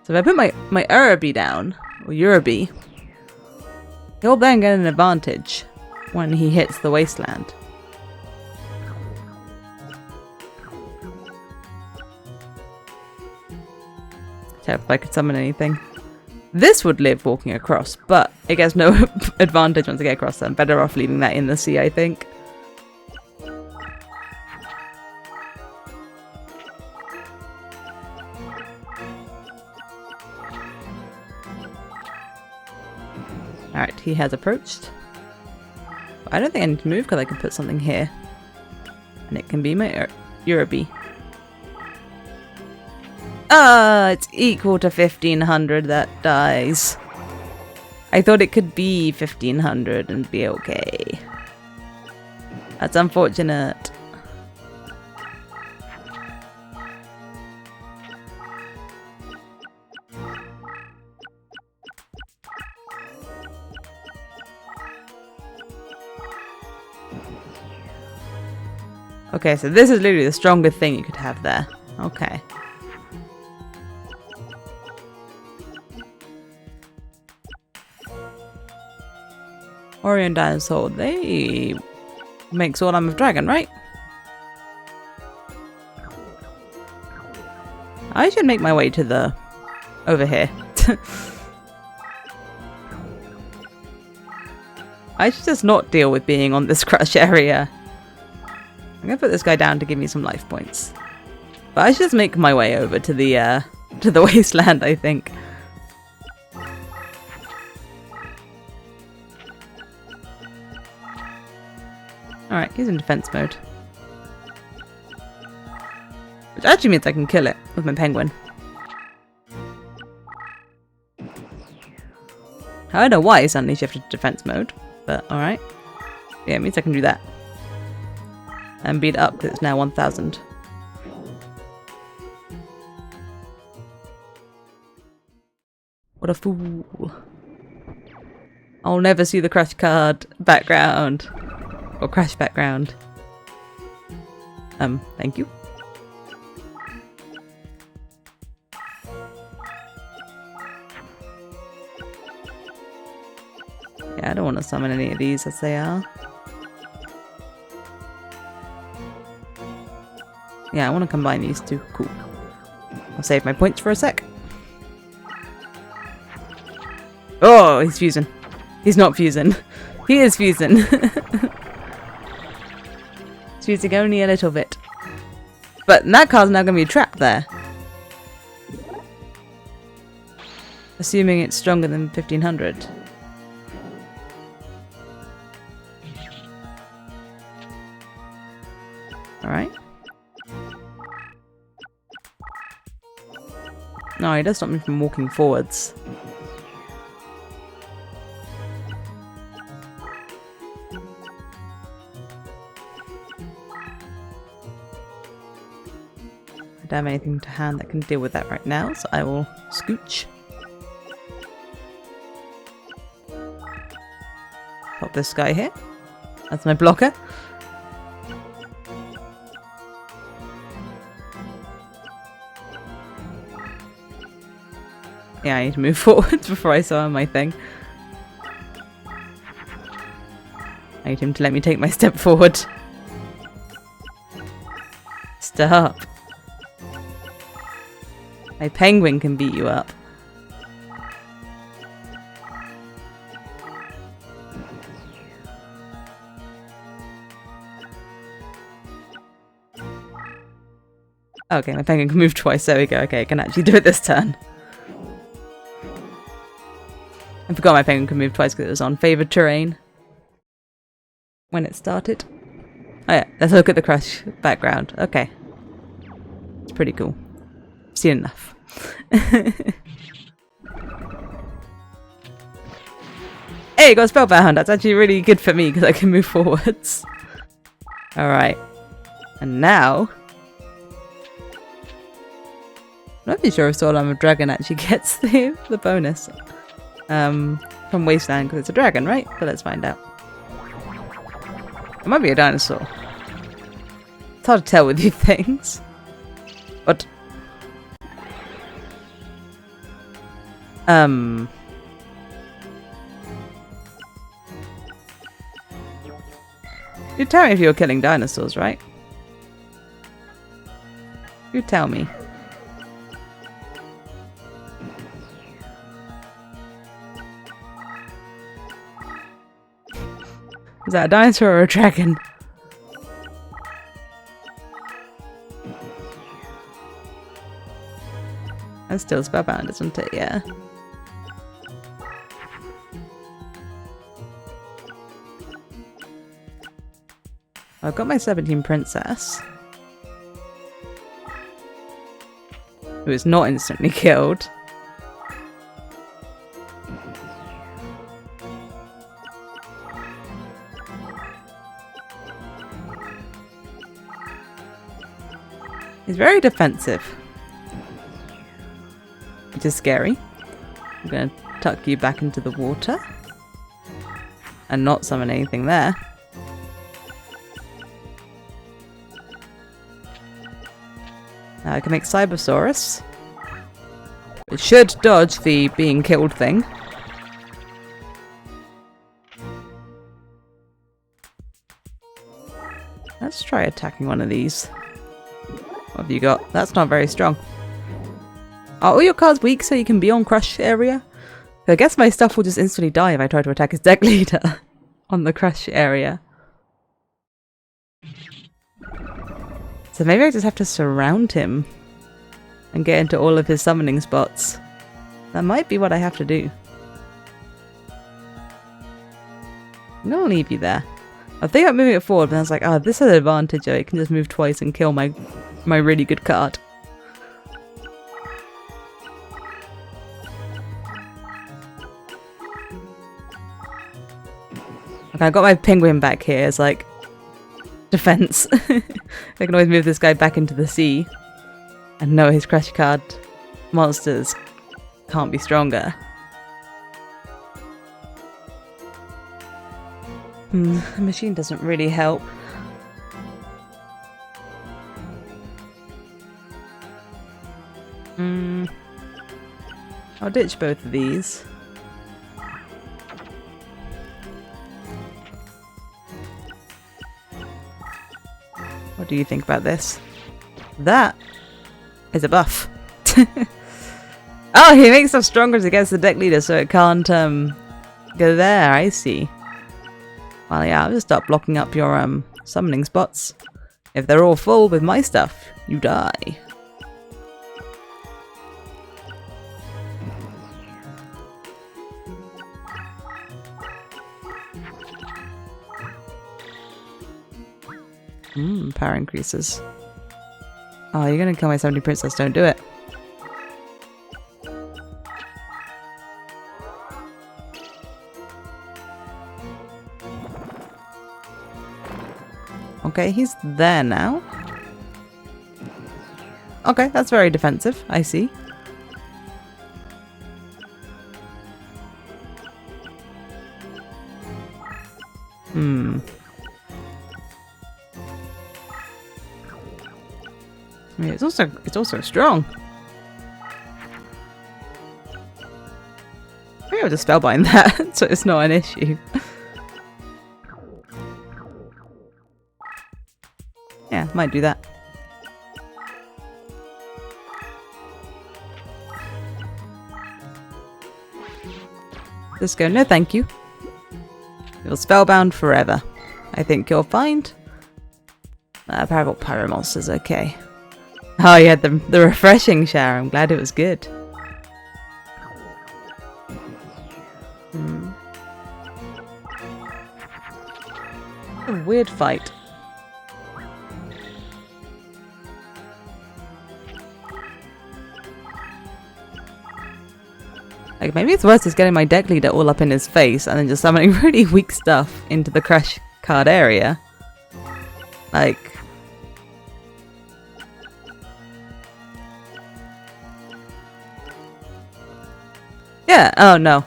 So if I put my Uruby down, or Uruby, he'll then get an advantage when he hits the wasteland. Check if I could summon anything. This would live walking across, but it gets no advantage once I get across, so I'm better off leaving that in the sea, I think. Alright, he has approached. But I don't think I need to move because I can put something here. And it can be my Uruby. It's equal to 1500 that dies. I thought it could be 1500 and be okay. That's unfortunate. Okay, so this is literally the strongest thing you could have there. Okay. Orion Dinosaur, they make Sword Arm of Dragon, right? I should make my way to the... over here. I should just not deal with being on this crush area. I'm gonna put this guy down to give me some life points. But I should just make my way over to the wasteland, I think. Alright, he's in defense mode. Which actually means I can kill it with my penguin. I don't know why he suddenly shifted to defense mode, but alright. Yeah, it means I can do that. And beat it up because it's now 1000. What a fool. I'll never see the crash card background. Or crash background. Thank you. Yeah, I don't want to summon any of these as they are. Yeah, I want to combine these two. Cool. I'll save my points for a sec. Oh, he's fusing. He's not fusing. He is fusing. He's fusing only a little bit. But that card's now going to be trapped there. Assuming it's stronger than 1500. Alright. No, he does stop me from walking forwards. I don't have anything to hand that can deal with that right now, so I will scooch. Pop this guy here. That's my blocker. Yeah, I need to move forward before I summon my thing. I need him to let me take my step forward. Stop. My penguin can beat you up. Okay, my penguin can move twice. There we go. Okay, I can actually do it this turn. I forgot my penguin could move twice because it was on favoured terrain when it started. Oh yeah, let's look at the crash background. Okay. It's pretty cool. Seen enough. Hey, got Spellbound! That's actually really good for me because I can move forwards. Alright. And now... I'm not really sure if Soul Armor Dragon actually gets the bonus. From Wasteland because it's a dragon, right? But let's find out. It might be a dinosaur. It's hard to tell with these things. But you tell me if you're killing dinosaurs, right? You tell me. Is that a dinosaur or a dragon? That's still spellbound, isn't it? Yeah. I've got my 17 princess. Who is not instantly killed. He's very defensive, which is scary. I'm going to tuck you back into the water and not summon anything there. Now I can make Cybersaurus. It should dodge the being killed thing. Let's try attacking one of these. What have you got? That's not very strong. Are all your cards weak so you can be on crush area? I guess my stuff will just instantly die if I try to attack his deck leader on the crush area. So maybe I just have to surround him and get into all of his summoning spots. That might be what I have to do. I'm gonna leave you there. I think I'm moving it forward, but I was like, oh, this has an advantage. I can just move twice and kill my really good card. Okay, I got my penguin back here as like defense. I can always move this guy back into the sea and know his crash card monsters can't be stronger. The machine doesn't really help. I'll ditch both of these. What do you think about this? That is a buff. Oh, he makes stuff stronger against the deck leader so it can't go there. I see. Well, yeah, I'll just start blocking up your summoning spots. If they're all full with my stuff, you die. Power increases. Oh, you're gonna kill my 70 princess, don't do it. Okay, he's there now. Okay, that's very defensive, I see. I mean, it's also strong. Maybe I'll just spellbind that, so it's not an issue. Yeah, might do that. Just go, no thank you. You're spellbound forever. I think you'll find. Powerful pyro monsters, okay. Oh, you had the refreshing shower. I'm glad it was good. A weird fight. Like, maybe it's worse just getting my deck leader all up in his face and then just summoning really weak stuff into the crash card area. Like... yeah, oh no.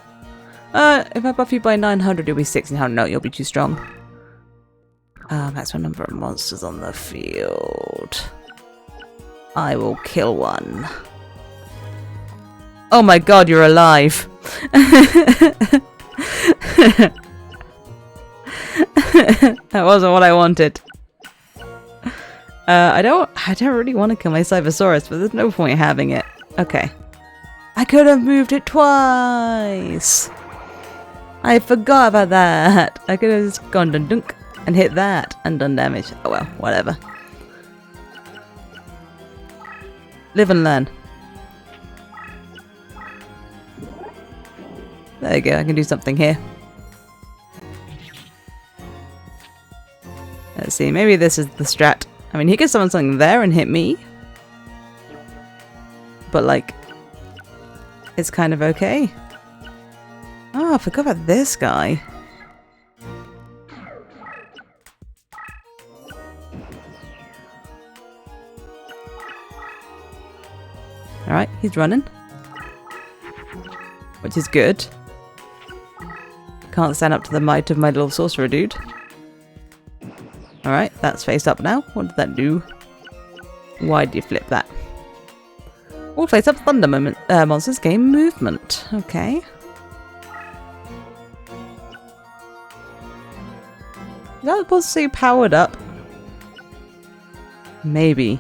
If I buff you by 900, you'll be 1600. No, you'll be too strong. Maximum number of monsters on the field. I will kill one. Oh my god, you're alive. That wasn't what I wanted. I don't really want to kill my Cybersaurus, but there's no point having it. Okay. I could have moved it twice. I forgot about that. I could have just gone dun dunk and hit that and done damage. Oh well, whatever. Live and learn. There you go, I can do something here. Let's see, maybe this is the strat. I mean, he could summon something there and hit me. But like, it's kind of okay. Oh, I forgot about this guy. Alright, he's running. Which is good. Can't stand up to the might of my little sorcerer dude. Alright, that's face up now. What did that do? Why did you flip that? All face up thunder monsters gain movement. Okay. Is that supposed to say powered up? Maybe.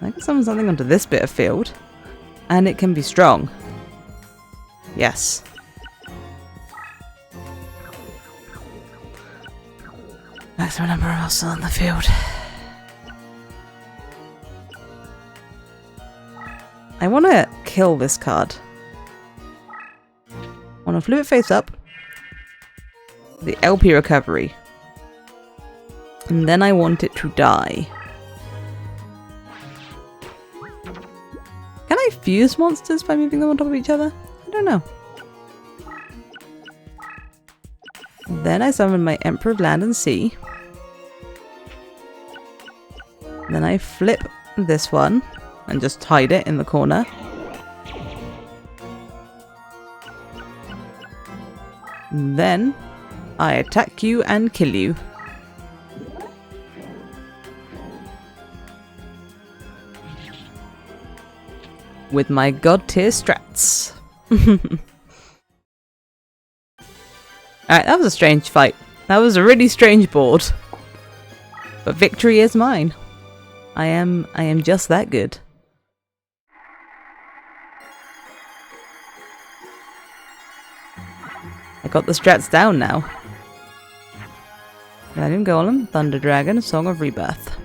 I can summon something onto this bit of field. And it can be strong. Yes. Maximum number of monsters on the field. I want to kill this card. I want to flip it face up. The LP recovery. And then I want it to die. Can I fuse monsters by moving them on top of each other? I don't know. Then I summon my Emperor of Land and Sea. Then I flip this one and just hide it in the corner. Then I attack you and kill you. With my god tier strats. Alright, that was a strange fight. That was a really strange board. But victory is mine. I am just that good. I got the strats down now. Guardian Golem, Thunder Dragon, Song of Rebirth.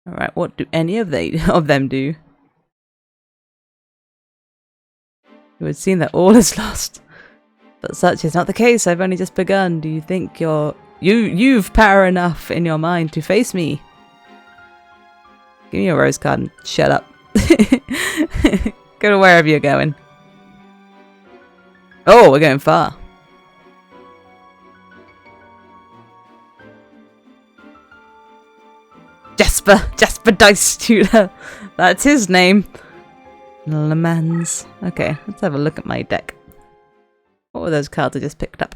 Alright, what do any of them do? It would seem that all is lost. But such is not the case. I've only just begun. Do you think you've power enough in your mind to face me? Give me your rose card and shut up. Go to wherever you're going. Oh, we're going far. Jasper Dice Tutor. That's his name. Le Mans. Okay, let's have a look at my deck. What were those cards I just picked up?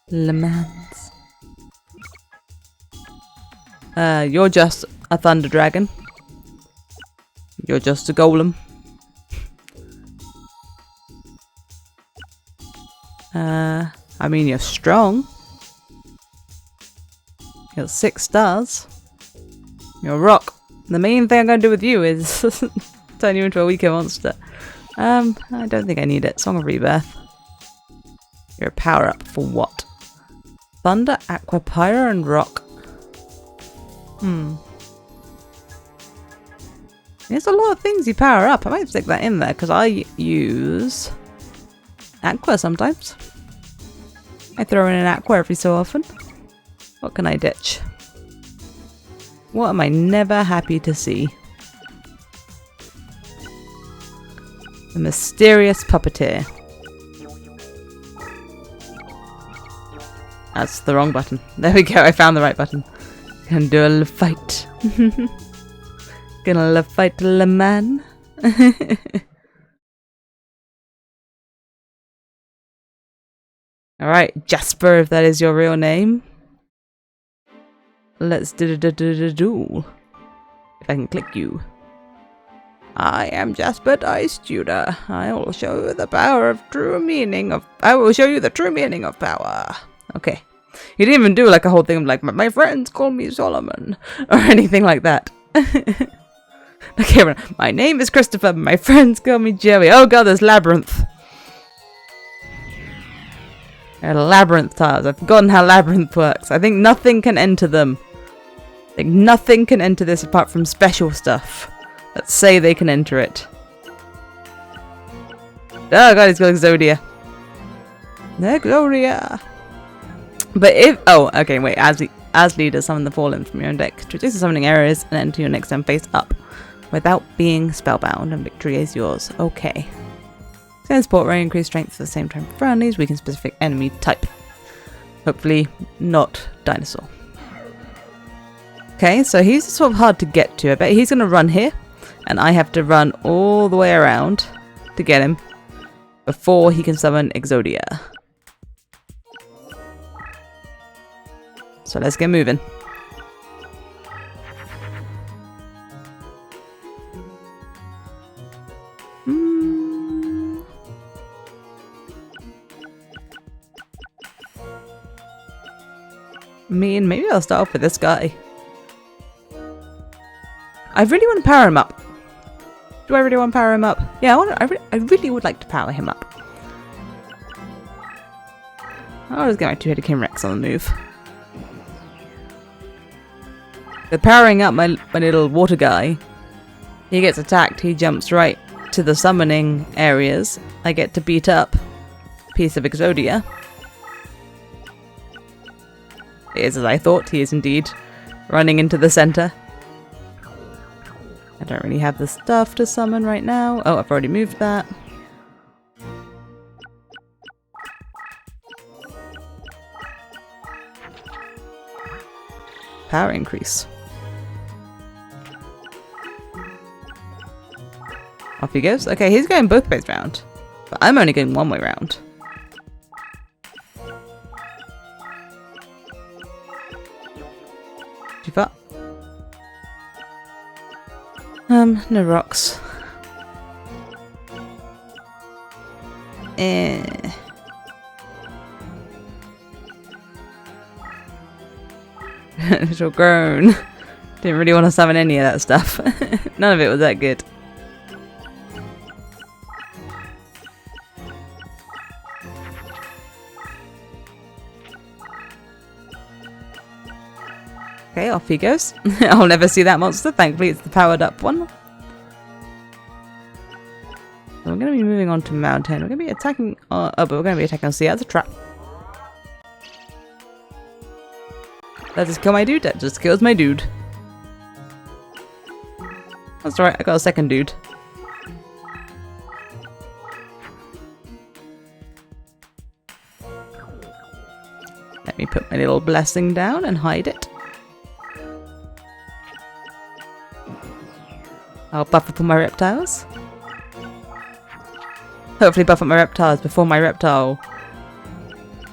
Le Mans. You're just a Thunder Dragon. You're just a Golem. I mean, you're strong. You're 6 stars. You're a rock. The main thing I'm going to do with you is turn you into a weaker monster. I don't think I need it. Song of Rebirth. You're a power-up for what? Thunder, Aqua, Pyro, and Rock. There's a lot of things you power up. I might stick that in there because I use Aqua sometimes. I throw in an Aqua every so often. What can I ditch? What am I never happy to see? The Mysterious Puppeteer. That's the wrong button. There we go, I found the right button. Gonna do a little fight. Gonna fight Le Man. Alright, Jasper, if that is your real name. Let's do duel. If I can click you. I am Jasper Dice Tutor. I will show you the power of true meaning of. I will show you the true meaning of power. Okay. You didn't even do like a whole thing of like my friends call me Solomon or anything like that. Okay, my name is Christopher. My friends call me Joey. Oh god, there's Labyrinth. They're Labyrinth tiles. I've forgotten how Labyrinth works. I think nothing can enter them. I think nothing can enter this apart from special stuff. Let's say they can enter it. Oh god, he's got Exodia. Exodia. But if... Oh, okay, wait. As leader, summon the fallen from your own deck. To reduce the summoning areas and enter your next turn face up. Without being spellbound, and victory is yours. Okay. Extend support range, increase strength at the same time for friendlies. Weaken specific enemy type. Hopefully not dinosaur. Okay, so he's sort of hard to get to. I bet he's going to run here. And I have to run all the way around to get him. Before he can summon Exodia. So let's get moving. Maybe I'll start off with this guy. I really want to power him up. Do I really want to power him up? Yeah, I really would like to power him up. I'll just get my two-headed Kimrex on the move. The powering up my little water guy. He gets attacked, he jumps right to the summoning areas. I get to beat up a piece of Exodia. It is as I thought, he is indeed running into the center. I don't really have the stuff to summon right now. Oh, I've already moved that. Power increase. Off he goes. Okay, he's going both ways round. But I'm only going one way round. Too far. No rocks. Little groan. Didn't really want to summon any of that stuff. None of it was that good. Okay, off he goes. I'll never see that monster. Thankfully, it's the powered up one. we're going to be moving on to mountain. We're going to be attacking... but we're going to be attacking sea. That's a trap. That just killed my dude. That just kills my dude. That's alright. I got a second dude. Let me put my little blessing down and hide it. I'll buff up on my reptiles. Hopefully buff up my reptiles before my reptile...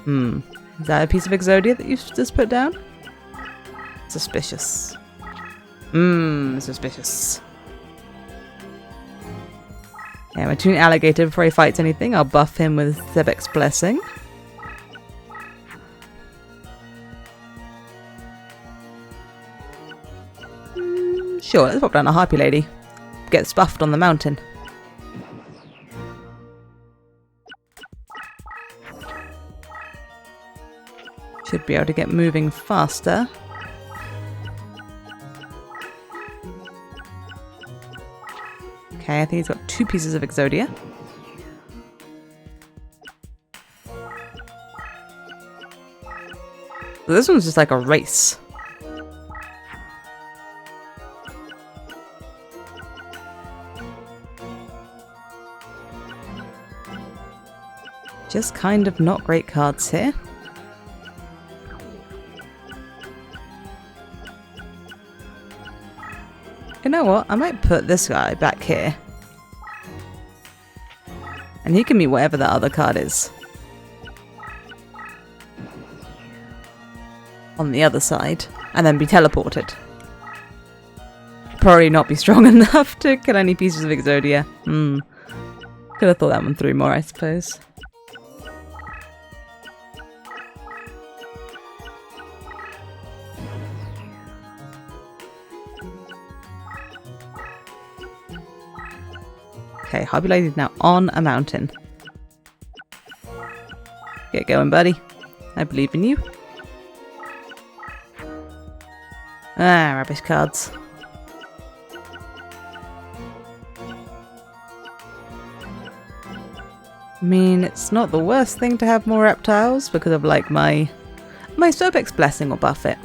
Is that a piece of Exodia that you just put down? Suspicious. Suspicious. Yeah, my toon alligator, before he fights anything, I'll buff him with Thebek's Blessing. Sure, let's pop down a Harpy Lady. Gets buffed on the mountain. Should be able to get moving faster. Okay, I think he's got 2 pieces of Exodia. So this one's just like a race. Just kind of not great cards here. You know what? I might put this guy back here. And he can be whatever that other card is. On the other side. And then be teleported. Probably not be strong enough to kill any pieces of Exodia. Could have thought that one through more, I suppose. Okay, Harpy Lady's now on a mountain. Get going, buddy. I believe in you. Ah, rubbish cards. I mean, it's not the worst thing to have more reptiles because of like my Thebek's Blessing will buff it.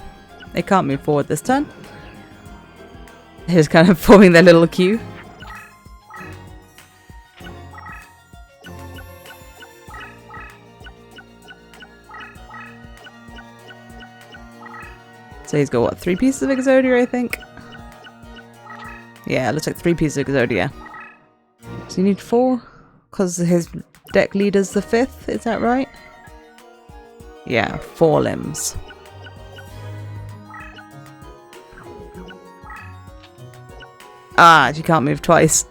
They can't move forward this turn. They're just kind of forming their little queue. So he's got, what, 3 pieces of Exodia, I think? Yeah, it looks like 3 pieces of Exodia. So you need 4? Because his deck leader's the 5th, is that right? Yeah, 4 limbs. Ah, she can't move twice.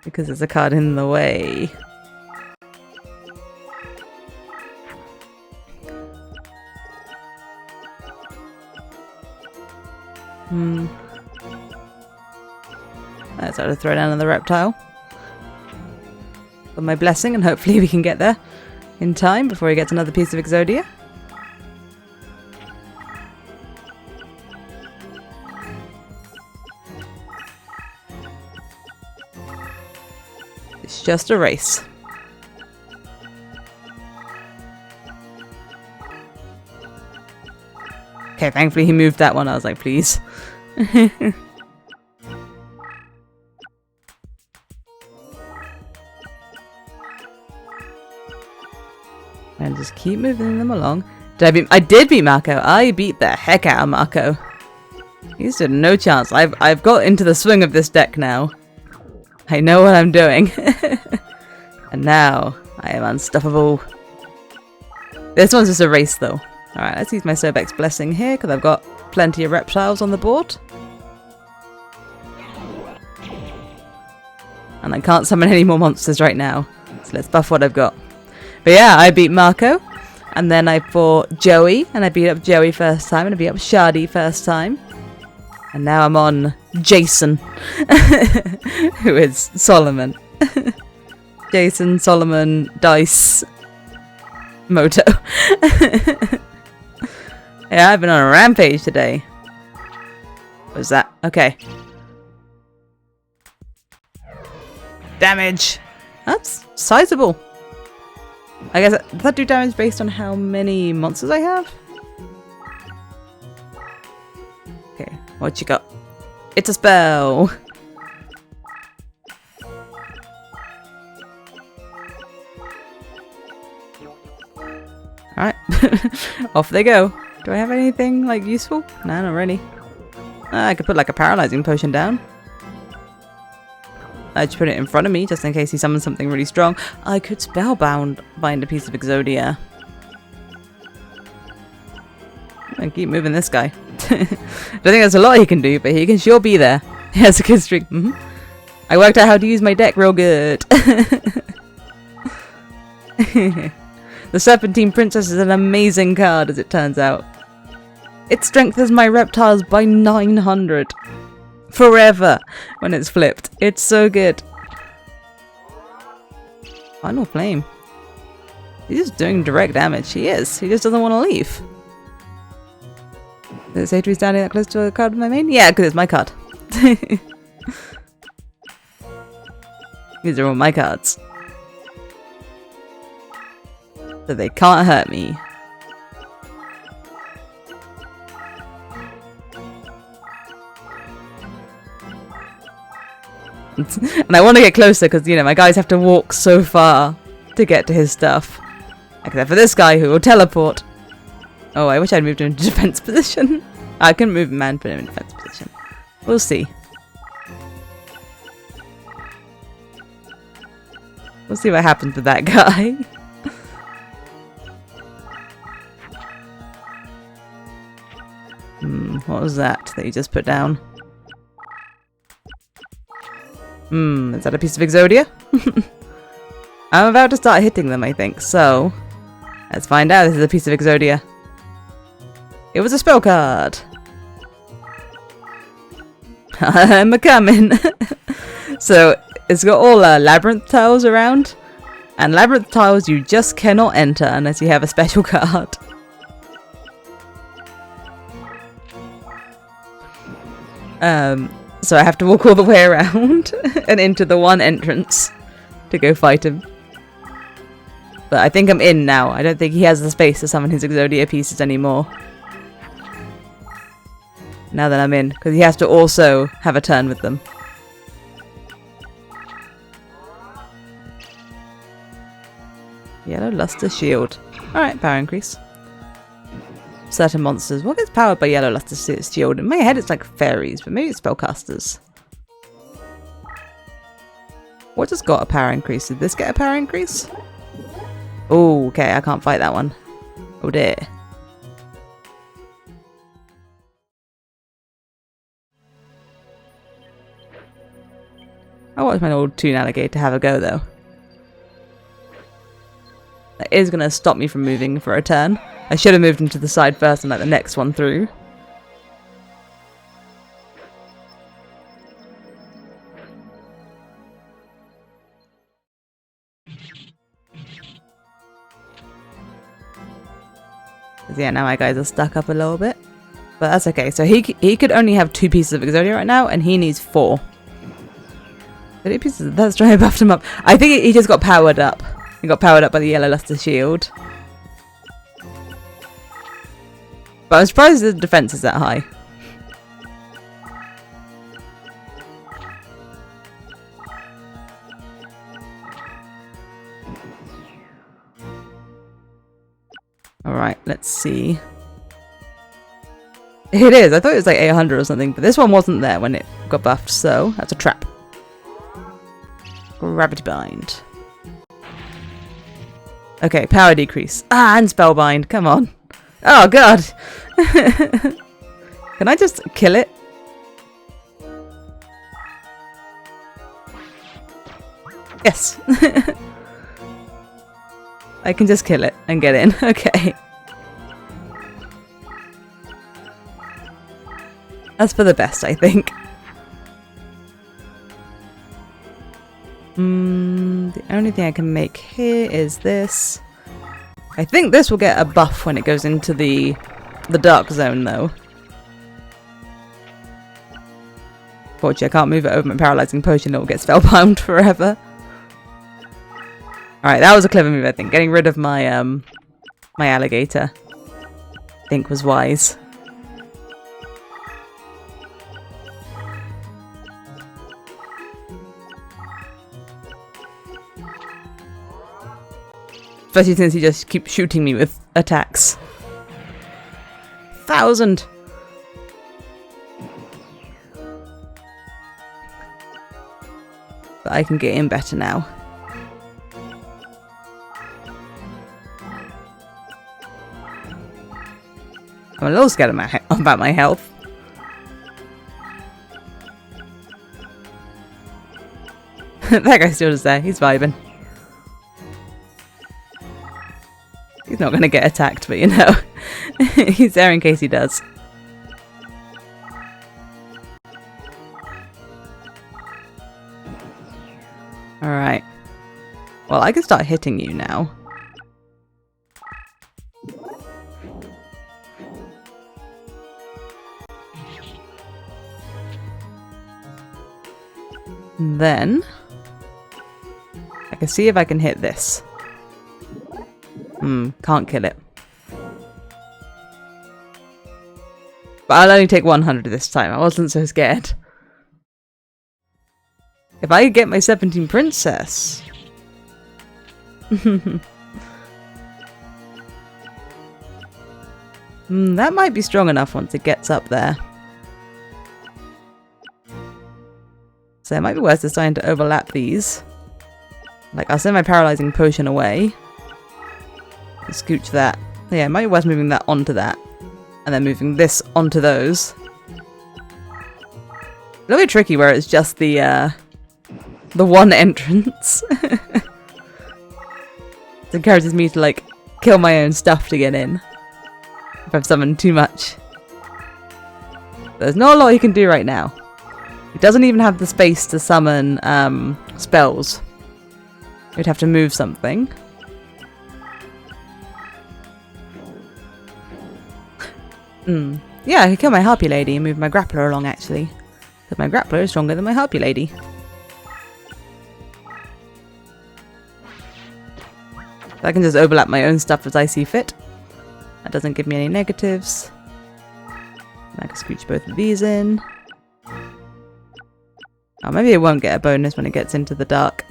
Because there's a card in the way. Let's have to throw down another reptile. With my blessing, and hopefully we can get there in time before he gets another piece of Exodia. It's just a race. Okay, thankfully he moved that one. I was like, please. And just keep moving them along. I did beat Marco. I beat the heck out of Marco. He stood no chance. I've got into the swing of this deck now. I know what I'm doing. And now I am unstoppable. This one's just a race though. Alright, let's use my Thebek's Blessing here because I've got plenty of reptiles on the board. And I can't summon any more monsters right now. So let's buff what I've got. But yeah, I beat Marco. And then I fought Joey. And I beat up Joey first time. And I beat up Shadi first time. And now I'm on Jason. Who is Solomon. Jason, Solomon, Dice, Moto. Yeah, I've been on a rampage today. What was that? Okay. Damage! That's sizable. I guess does that do damage based on how many monsters I have? Okay, what you got? It's a spell! Alright, off they go. Do I have anything, like, useful? No, not really. I could put, like, a paralyzing potion down. I just put it in front of me, just in case he summons something really strong. I could bind a piece of Exodia. I keep moving this guy. Don't think there's a lot he can do, but he can sure be there. He has a good streak. I worked out how to use my deck real good. The Serpentine Princess is an amazing card, as it turns out. It strengthens my reptiles by 900. Forever when it's flipped. It's so good. Final Flame. He's just doing direct damage. He is. He just doesn't want to leave. Does it say to be standing that close to a card with my main? Yeah, because it's my card. These are all my cards. So they can't hurt me. And I want to get closer because, you know, my guys have to walk so far to get to his stuff. Except for this guy who will teleport. Oh, I wish I'd moved him into defense position. I couldn't move him and put him in defense position. We'll see. We'll see what happens with that guy. What was that you just put down? Is that a piece of Exodia? I'm about to start hitting them, I think, so let's find out if this is a piece of Exodia. It was a spell card. I'm a-coming. So, it's got all labyrinth tiles around, and labyrinth tiles you just cannot enter unless you have a special card. So I have to walk all the way around and into the one entrance to go fight him. But I think I'm in now. I don't think he has the space to summon his Exodia pieces anymore. Now that I'm in, because he has to also have a turn with them. Yellow Luster Shield. Alright, power increase. Certain monsters. What gets powered by Yellow Luster Shield? In my head it's like fairies, but maybe it's spellcasters. What just got a power increase? Did this get a power increase? Oh, okay, I can't fight that one. Oh dear. I watched my old Toon Alligator have a go though. That is going to stop me from moving for a turn. I should have moved him to the side first and let the next one through. Yeah, now my guys are stuck up a little bit. But that's okay. So he could only have 2 pieces of Exodia right now, and he needs 4. 2 pieces. That's trying to buff him up. I think he just got powered up. He got powered up by the Yellow Luster Shield. But I'm surprised the defense is that high. Alright, let's see. It is. I thought it was like 800 or something, but this one wasn't there when it got buffed, so that's a trap. Gravity Bind. Okay, power decrease. Ah, and Spellbind. Come on. Oh, God. Can I just kill it? Yes. I can just kill it and get in. Okay. That's for the best, I think. The only thing I can make here is this. I think this will get a buff when it goes into the dark zone, though. Fortunately, I can't move it over my paralyzing potion, it will get spellbound forever. Alright, that was a clever move, I think. Getting rid of my, my alligator, I think was wise. Especially since he just keeps shooting me with attacks. 1,000! But I can get in better now. I'm a little scared of about my health. That guy's still just there. He's vibing. He's not going to get attacked, but you know. He's there in case he does. Alright. Well, I can start hitting you now. And then I can see if I can hit this. Can't kill it. But I'll only take 100 this time. I wasn't so scared. If I could get my 17 princess. That might be strong enough once it gets up there. So it might be worth deciding to overlap these. Like, I'll send my paralyzing potion away. Scooch that. Yeah, it might be worth moving that onto that. And then moving this onto those. A little bit tricky where it's just the one entrance. It encourages me to, like, kill my own stuff to get in. If I've summoned too much. There's not a lot he can do right now. He doesn't even have the space to summon spells. He'd have to move something. Yeah, I could kill my Harpy Lady and move my Grappler along, actually. Because my Grappler is stronger than my Harpy Lady. So I can just overlap my own stuff as I see fit. That doesn't give me any negatives. And I can scooch both of these in. Oh, maybe it won't get a bonus when it gets into the dark.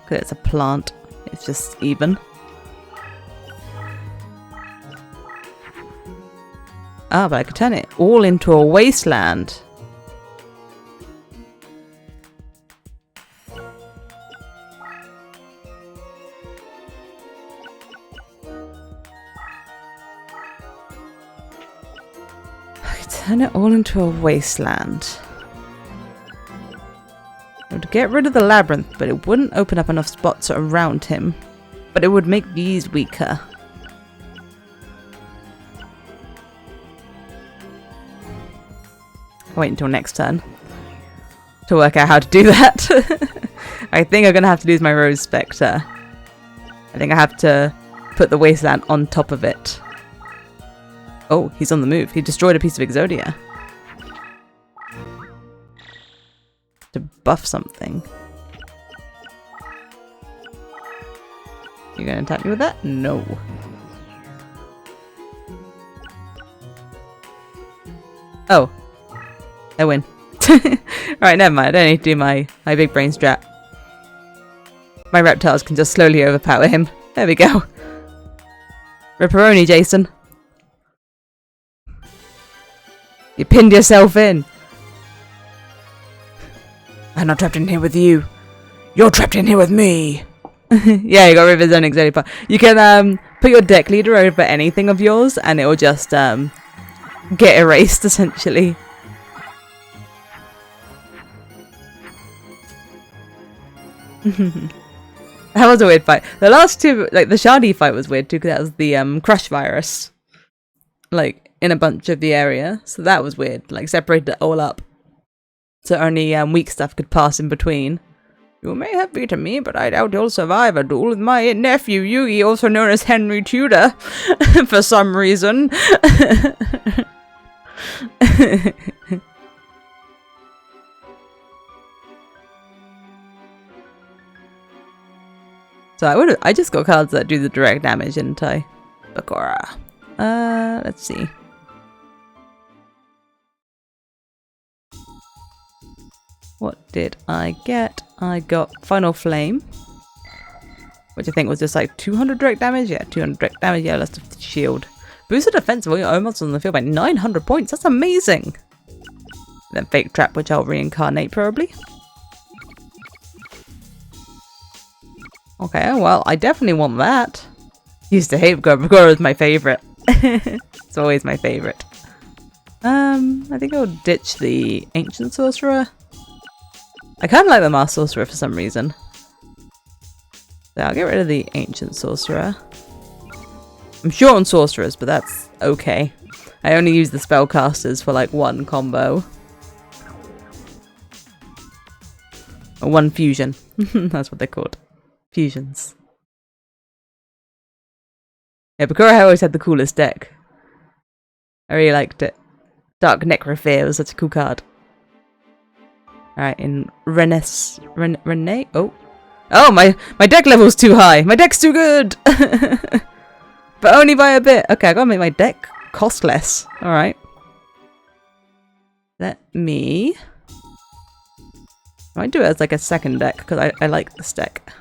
Because it's a plant. It's just even. Ah, but I could turn it all into a wasteland. I could turn it all into a wasteland. It would get rid of the labyrinth, but it wouldn't open up enough spots around him. But it would make these weaker. I'll wait until next turn to work out how to do that. I think I'm going to have to lose my Rose Spectre. I think I have to put the Wasteland on top of it. Oh, he's on the move. He destroyed a piece of Exodia. To buff something. You going to attack me with that? No. Oh. I win. Alright, never mind. I don't need to do my big brain strat. My reptiles can just slowly overpower him. There we go. Ripperoni, Jason. You pinned yourself in. I'm not trapped in here with you. You're trapped in here with me. Yeah, you got rid of his own Exodia part. You can put your deck leader over anything of yours and it will just get erased essentially. That was a weird fight. The last two, like the Shardy fight was weird too because that was the crush virus. Like in a bunch of the area. So that was weird. Like separated it all up. So only weak stuff could pass in between. You may have beaten me, but I doubt you'll survive a duel with my nephew Yugi, also known as Henry Tudor, for some reason. So I just got cards that do the direct damage, didn't I? Bakura. Let's see. What did I get? I got Final Flame, which I think was just like 200 direct damage. Yeah, 200 direct damage. Yeah, let's the shield. Boosted defense of all your own monsters on the field by 900 points. That's amazing. Then Fake Trap, which I'll reincarnate probably. Okay, well, I definitely want that. Used to hate Bakura. Bakura is my favorite. It's always my favorite. I think I'll ditch the Ancient Sorcerer. I kind of like the Master Sorcerer for some reason. So I'll get rid of the Ancient Sorcerer. I'm short on Sorcerers, but that's okay. I only use the Spellcasters for like one combo. Or one fusion. That's what they're called. Fusions. Yeah, Bakura always had the coolest deck. I really liked it. Dark Necrophere was such a cool card. Alright, in Renee? Oh, my deck level's too high! My deck's too good! But only by a bit. Okay, I gotta make my deck cost less. Alright. Let me... I might do it as like a second deck, because I like this deck.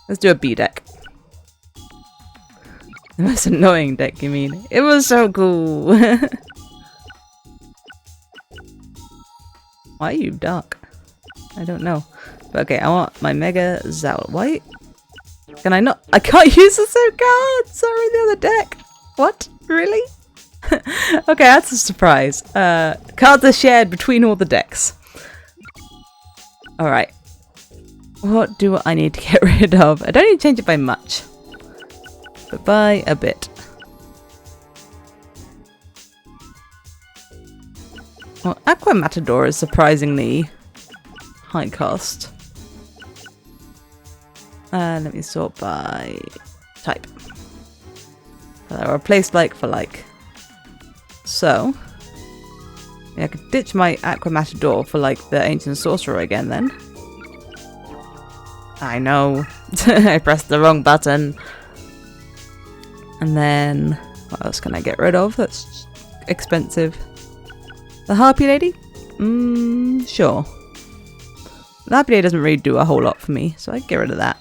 Let's do a B deck. The most annoying deck, you mean? It was so cool! Why are you dark? I don't know. But okay, I want my Mega Zowl. Why? Can I not? I can't use the same card! Sorry, the other deck! What? Really? Okay, that's a surprise. Cards are shared between all the decks. Alright. What do I need to get rid of? I don't need to change it by much. But by a bit. Well, Aqua Matador is surprisingly high cost. Let me sort by type. I'll replace like for like. So, yeah, I could ditch my Aqua Matador for like the Ancient Sorcerer again then. I know. I pressed the wrong button. And then, what else can I get rid of? That's expensive. The Harpy Lady? Sure. The Harpy Lady doesn't really do a whole lot for me, so I can get rid of that.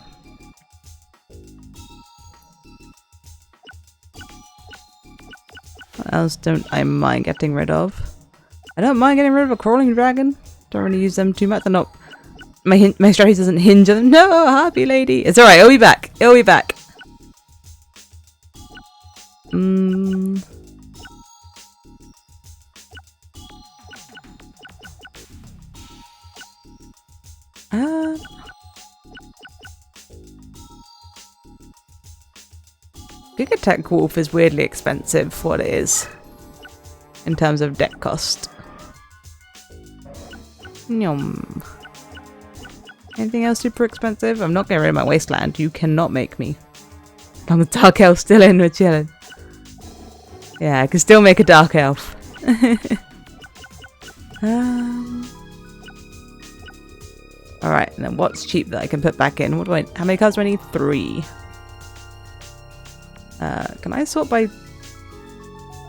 What else don't I mind getting rid of? I don't mind getting rid of a Crawling Dragon. Don't really use them too much. They're not... My strategy doesn't hinge on them. No, Harpy Lady! It's alright, it'll be back. It'll be back. Gigatech Wolf is weirdly expensive for what it is in terms of deck cost. Nyum. Anything else super expensive? I'm not getting rid of my Wasteland. You cannot make me. I'm a Dark Elf still in, we're chilling. Yeah, I can still make a Dark Elf. Alright, and then what's cheap that I can put back in? How many cards do I need? 3. Can I sort by...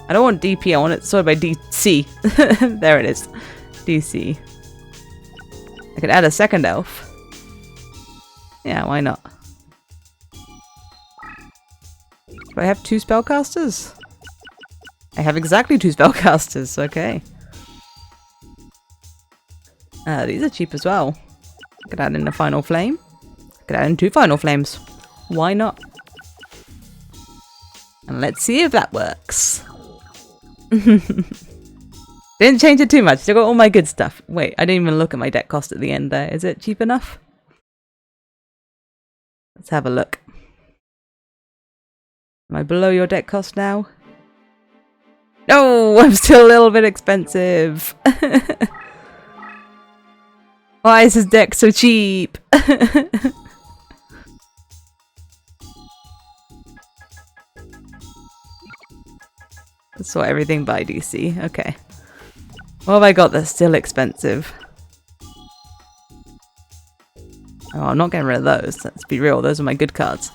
I don't want DP, I want it sorted by DC. There it is. DC. I could add a second elf. Yeah, why not? Do I have 2 spellcasters? I have exactly 2 spellcasters, okay. These are cheap as well. I could add in a Final Flame. I could add in 2 Final Flames. Why not? And let's see if that works. Didn't change it too much. Still got all my good stuff. Wait, I didn't even look at my deck cost at the end there. Is it cheap enough? Let's have a look. Am I below your deck cost now? No, I'm still a little bit expensive. Why is his deck so cheap? Let's sort everything by DC. Okay. What have I got that's still expensive? Oh, I'm not getting rid of those. Let's be real. Those are my good cards.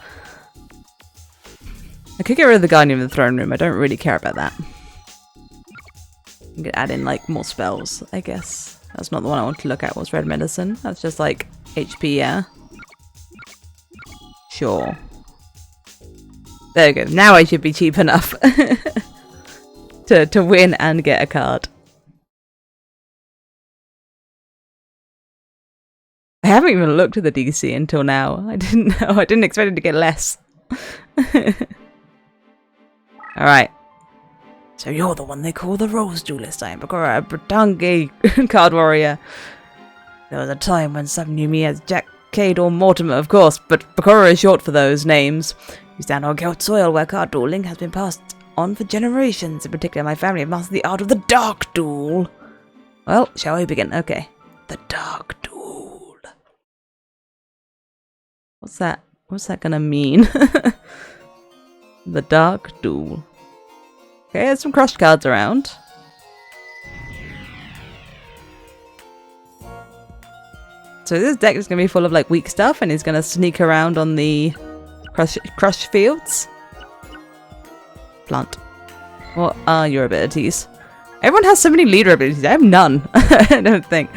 I could get rid of the Guardian of the Throne Room. I don't really care about that. I could add in, like, more spells, I guess. That's not the one I want to look at. Was Red Medicine? That's just, like, HP, yeah? Sure. There we go. Now I should be cheap enough to win and get a card. I haven't even looked at the DC until now. I didn't know. I didn't expect it to get less. Alright. So you're the one they call the Rose Duelist. I am Bakura, a Britangi card warrior. There was a time when some knew me as Jack, Cade, or Mortimer, of course, but Bakura is short for those names. You stand on Gelt soil where card dueling has been passed on for generations. In particular, my family have mastered the art of the Dark Duel. Well, shall we begin? Okay. The Dark Duel. What's that? What's that gonna mean? The Dark Duel. Okay, there's some crushed cards around. So this deck is going to be full of like weak stuff, and he's going to sneak around on the crush fields. Plant. What are your abilities? Everyone has so many leader abilities. I have none. I don't think.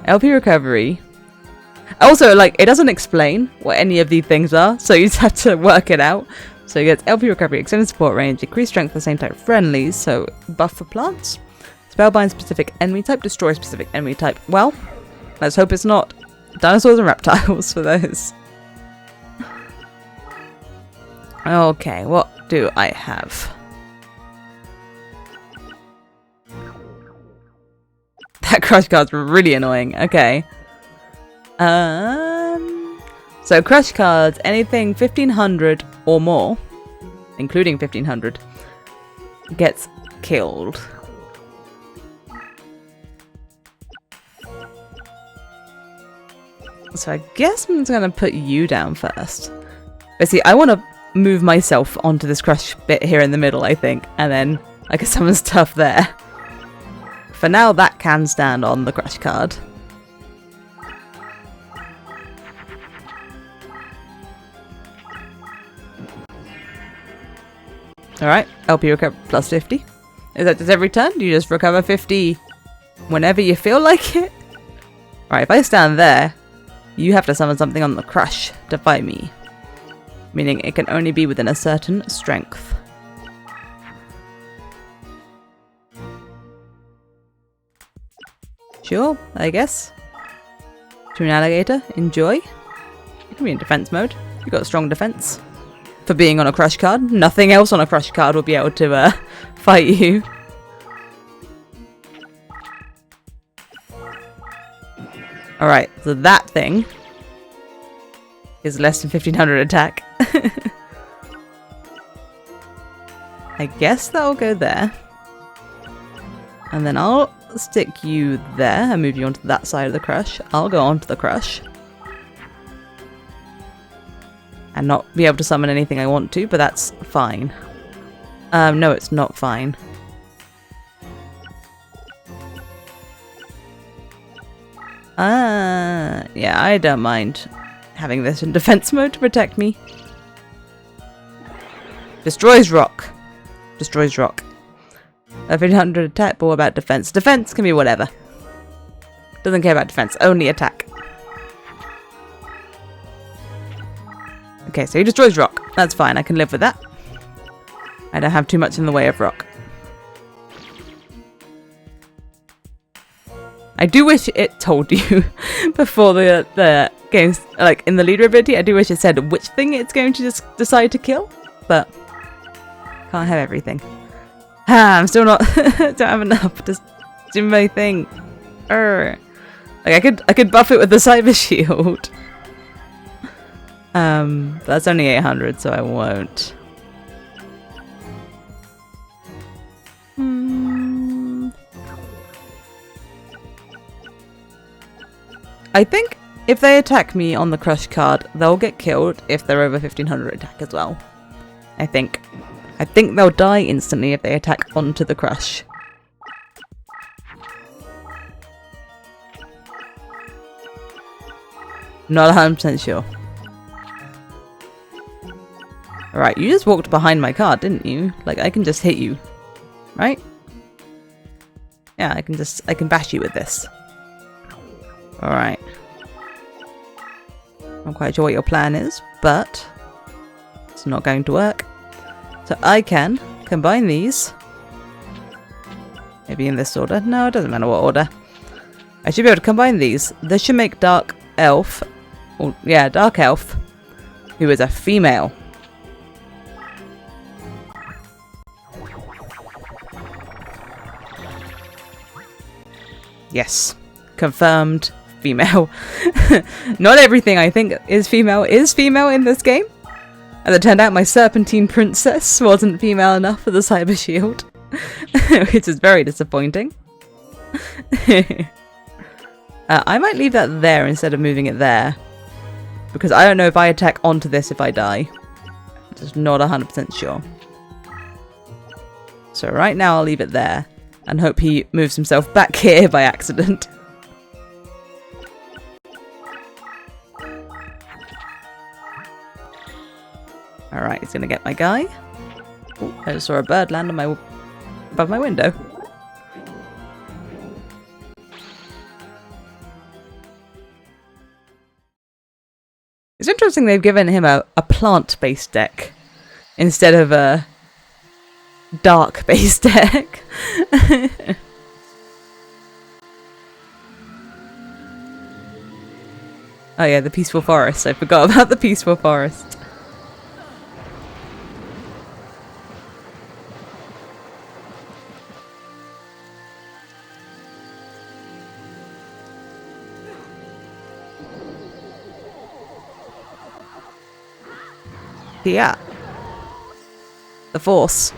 LP recovery. Also, like, it doesn't explain what any of these things are, so you just have to work it out. So he gets LP recovery, extended support range, increased strength for the same type of friendlies, so buff for plants. Spellbind specific enemy type, destroy specific enemy type. Well, let's hope it's not dinosaurs and reptiles for those. Okay, what do I have? That crush card's really annoying. Okay. So crush cards, anything 1500 or more, including 1500, gets killed. So I guess I'm just gonna put you down first. But see, I want to move myself onto this crush bit here in the middle, I think, and then I can summon stuff there. For now, that can stand on the crush card. Alright, LP recover plus 50. Is that just every turn? Do you just recover 50 whenever you feel like it? Alright, if I stand there, you have to summon something on the crush to fight me. Meaning it can only be within a certain strength. Sure, I guess. Toon Alligator, enjoy. You can be in defense mode. You've got a strong defense. For being on a crush card. Nothing else on a crush card will be able to fight you. Alright, so that thing is less than 1500 attack. I guess that'll go there. And then I'll stick you there and move you onto that side of the crush. I'll go onto the crush. And not be able to summon anything I want to, but that's fine. No, it's not fine. Yeah, I don't mind having this in defense mode to protect me. Destroys rock. Destroys rock. 1500 attack, but what about defense? Defense can be whatever. Doesn't care about defense, only attack. Okay, so he destroys rock. That's fine, I can live with that. I don't have too much in the way of rock. I do wish it told you before the game's, like, in the leader ability, I do wish it said which thing it's going to just decide to kill, but can't have everything. I'm still not, don't have enough to do my thing. Like, I could buff it with the cyber shield. That's only 800, so I won't. I think if they attack me on the crush card, they'll get killed if they're over 1500 attack as well. I think they'll die instantly if they attack onto the crush. Not 100% sure. Alright, you just walked behind my card, didn't you? Like, I can just hit you. Right? Yeah, I can bash you with this. Alright. I'm quite sure what your plan is, but it's not going to work. So I can combine these. Maybe in this order. No, it doesn't matter what order. I should be able to combine these. This should make Dark Elf. Or, yeah, Dark Elf. Who is a female. Yes. Confirmed female. Not everything I think is female in this game. And it turned out my Serpentine Princess wasn't female enough for the Cyber Shield. Which is very disappointing. I might leave that there instead of moving it there. Because I don't know if I attack onto this if I die. Just not 100% sure. So right now I'll leave it there. And hope he moves himself back here by accident. Alright, he's gonna get my guy. Ooh, I just saw a bird land on above my window. It's interesting they've given him a plant-based deck instead of a dark-based deck. Oh yeah, the Peaceful Forest. I forgot about the Peaceful Forest. Yeah. The Force.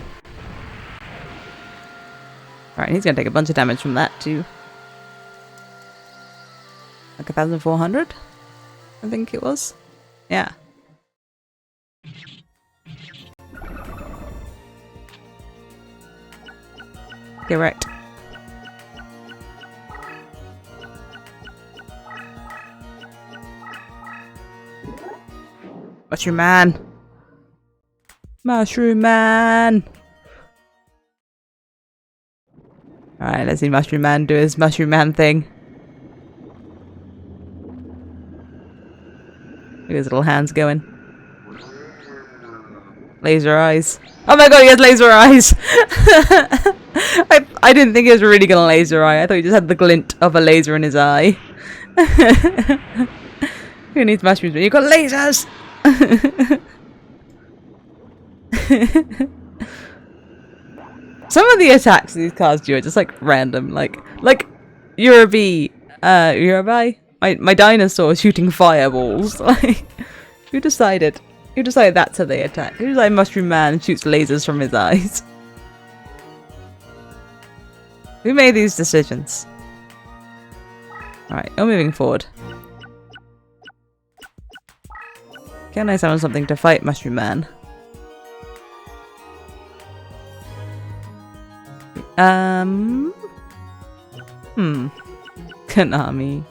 Right, he's gonna take a bunch of damage from that too. Like 1,400? I think it was. Yeah. Correct. Mushroom Man! Mushroom Man! Alright, let's see Mushroom Man do his Mushroom Man thing. Look at his little hands going. Laser eyes. Oh my god, he has laser eyes! I didn't think he was really gonna laser eye. I thought he just had the glint of a laser in his eye. Who needs mushrooms when you've got lasers? Some of the attacks these cards do are just like random, like you're a bee, you're a bee. My dinosaur shooting fireballs. Like, who decided? Who decided that's how they attack? Who decided Mushroom Man shoots lasers from his eyes? Who made these decisions? Alright, I'm moving forward. Can I summon something to fight Mushroom Man? Konami.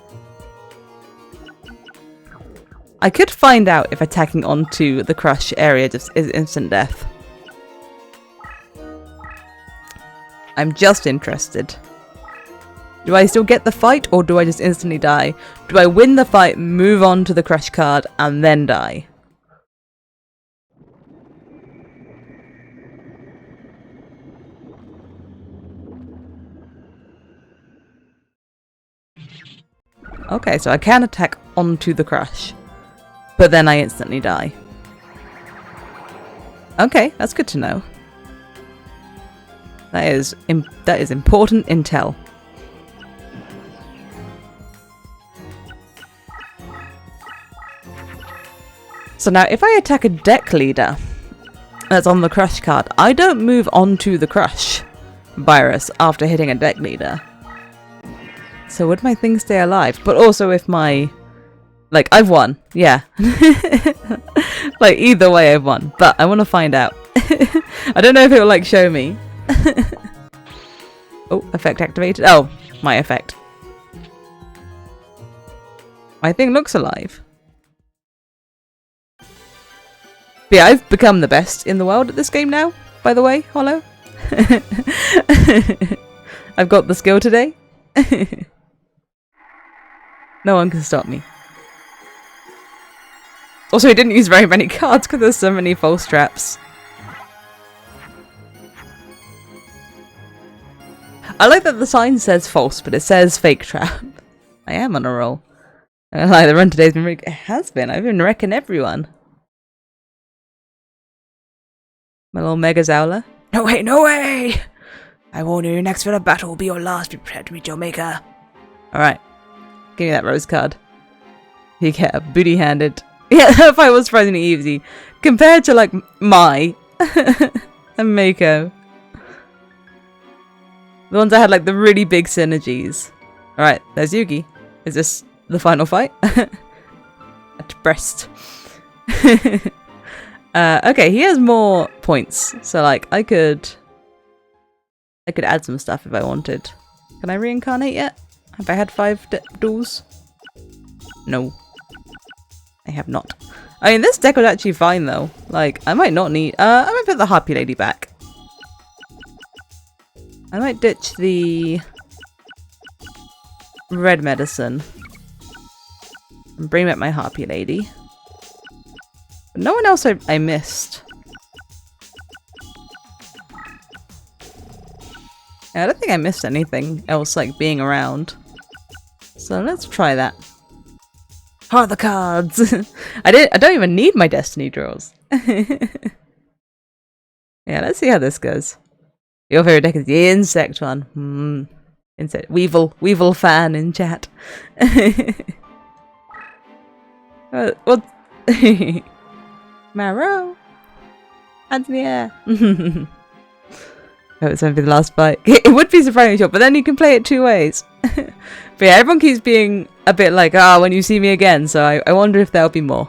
I could find out if attacking onto the crush area just is instant death. I'm just interested. Do I still get the fight, or do I just instantly die? Do I win the fight, move on to the crush card, and then die? Okay, so I can attack onto the crush, but then I instantly die. Okay, that's good to know. That is important intel. So now, if I attack a deck leader that's on the crush card, I don't move onto the crush virus after hitting a deck leader. So would my thing stay alive? But also if my... Like, I've won. Yeah. Like, either way I've won. But I want to find out. I don't know if it will, like, show me. Oh, effect activated. Oh, my effect. My thing looks alive. But yeah, I've become the best in the world at this game now, by the way, Hollow. I've got the skill today. No one can stop me. Also, I didn't use very many cards because there's so many false traps. I like that the sign says false, but it says fake trap. I am on a roll. I like the run today's been really good. It has been. I've been wrecking everyone. My little Mega Zowler. No way, no way! I warn you, your next bit of battle will be your last. Be prepared to meet your maker. Alright. Give me that rose card. You get a booty handed. Yeah, that fight was surprisingly easy. Compared to, like, Mai and Mako. The ones that had, like, the really big synergies. Alright, there's Yugi. Is this the final fight? At breast. Okay, he has more points. So, like, I could add some stuff if I wanted. Can I reincarnate yet? Have I had 5 duels? No. I have not. I mean, this deck was actually fine, though. Like, I might not need... I might put the Harpy Lady back. I might ditch the... red medicine. And bring back my Harpy Lady. But no one else I missed. Yeah, I don't think I missed anything else, like, being around. So let's try that. How are the cards? I don't even need my destiny draws. Yeah, let's see how this goes. Your favorite deck is the insect one. Insect Weevil fan in chat. What? Marrow. Hands in the air. Oh, it's only the last fight. It would be surprising, but then you can play it 2 ways. But yeah, everyone keeps being a bit like, when you see me again, so I wonder if there'll be more.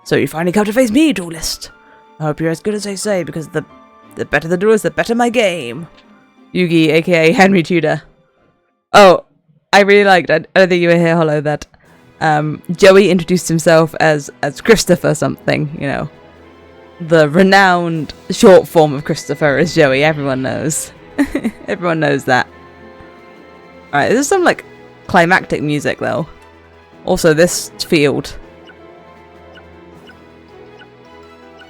So you finally come to face me, Duelist. I hope you're as good as they say, because the better the duelist, the better my game. Yugi, aka Henry Tudor. Oh, I really liked, I don't think you were here, Hollow, that Joey introduced himself as Christopher something, you know. The renowned short form of Christopher is Joey, everyone knows. Everyone knows that. Alright, this is some, like, climactic music, though. Also, this field.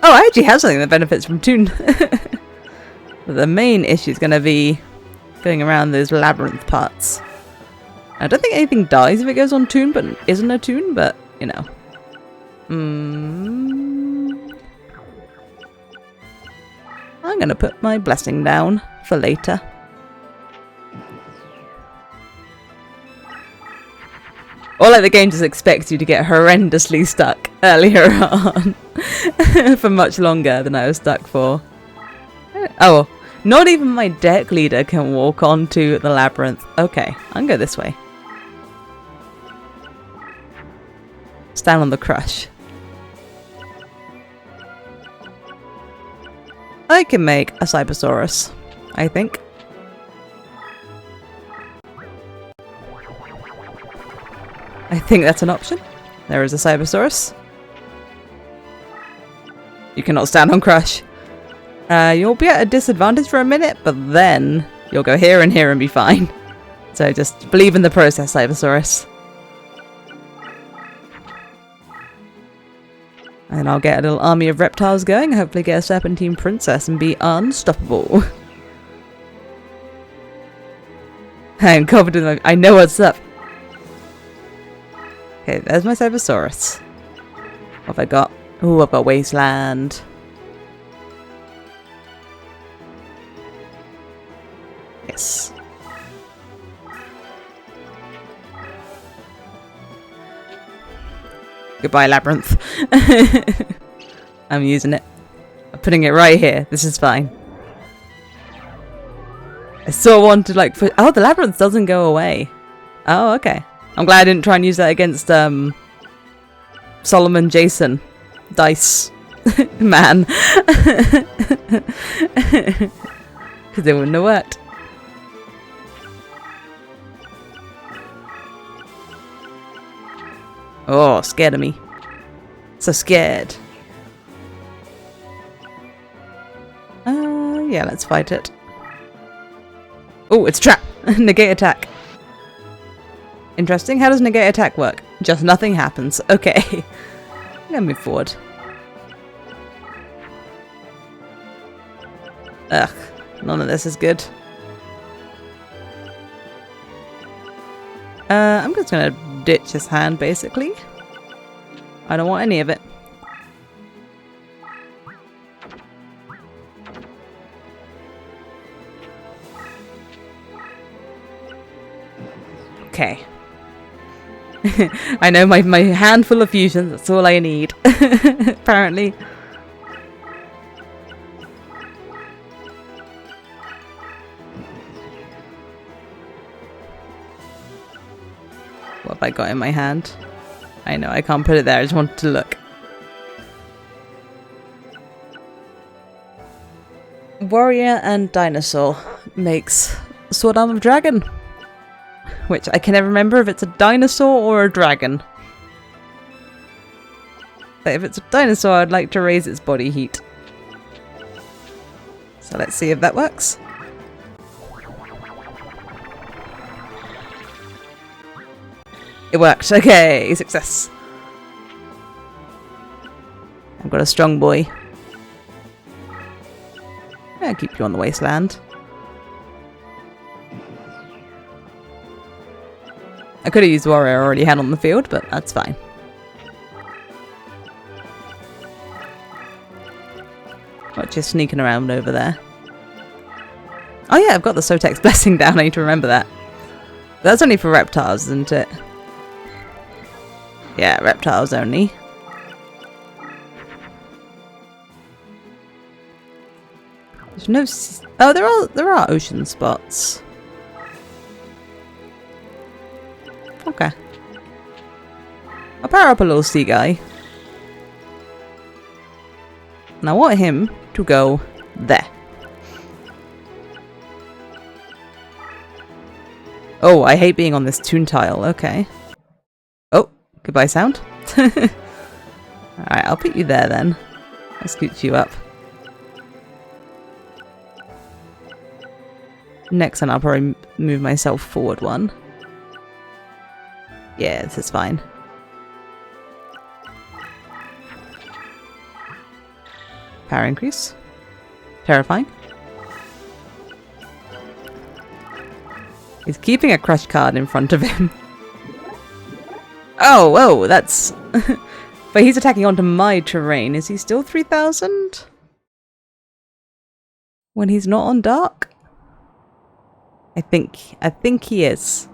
Oh, I actually have something that benefits from Toon. But the main issue is going to be going around those labyrinth parts. I don't think anything dies if it goes on Toon, but isn't a Toon, but, you know. I'm going to put my blessing down for later. Or like the game just expects you to get horrendously stuck earlier on. For much longer than I was stuck for. Oh, not even my deck leader can walk onto the labyrinth. Okay, I'll go this way. Stand on the crush. I can make a Cybersaurus, I think. I think that's an option. There is a Cybersaurus. You cannot stand on crush. You'll be at a disadvantage for a minute, but then you'll go here and be fine. So just believe in the process, Cybersaurus. And I'll get a little army of reptiles going, hopefully get a Serpentine Princess and be unstoppable. I'm confident I know what's up. Okay, there's my Cybersaurus. What have I got? Ooh, I've got Wasteland. Yes. Goodbye, Labyrinth. I'm using it. I'm putting it right here. This is fine. I still wanted, like, oh, the Labyrinth doesn't go away. Oh, okay. I'm glad I didn't try and use that against, Solomon Jason. Dice. Man. Because it wouldn't have worked. Oh, scared of me. So scared. Yeah, let's fight it. Oh, it's trap! Negate attack. Interesting. How does negate attack work? Just nothing happens. Okay. I'm gonna move forward. Ugh. None of this is good. I'm just gonna ditch his hand, basically. I don't want any of it. Okay. I know my handful of fusions, that's all I need. Apparently. What have I got in my hand? I know, I can't put it there, I just wanted to look. Warrior and Dinosaur makes Sword Arm of Dragon. Which I can never remember if it's a dinosaur or a dragon. But if it's a dinosaur, I'd like to raise its body heat. So let's see if that works. It worked. Okay, success. I've got a strong boy. I'll keep you on the wasteland. I could have used Warrior I already had on the field, but that's fine. Watch you sneaking around over there. Oh yeah, I've got the Sotek's Blessing down, I need to remember that. But that's only for reptiles, isn't it? Yeah, reptiles only. There's no... Oh, there are ocean spots. Okay. I'll power up a little sea guy. And I want him to go there. Oh, I hate being on this toon tile. Okay. Oh, goodbye sound. Alright, I'll put you there then. I'll scoot you up. Next time I'll probably move myself forward one. Yeah, this is fine. Power increase. Terrifying. He's keeping a crush card in front of him. Oh, whoa, that's... But he's attacking onto my terrain. Is he still 3,000? When he's not on dark? I think he is.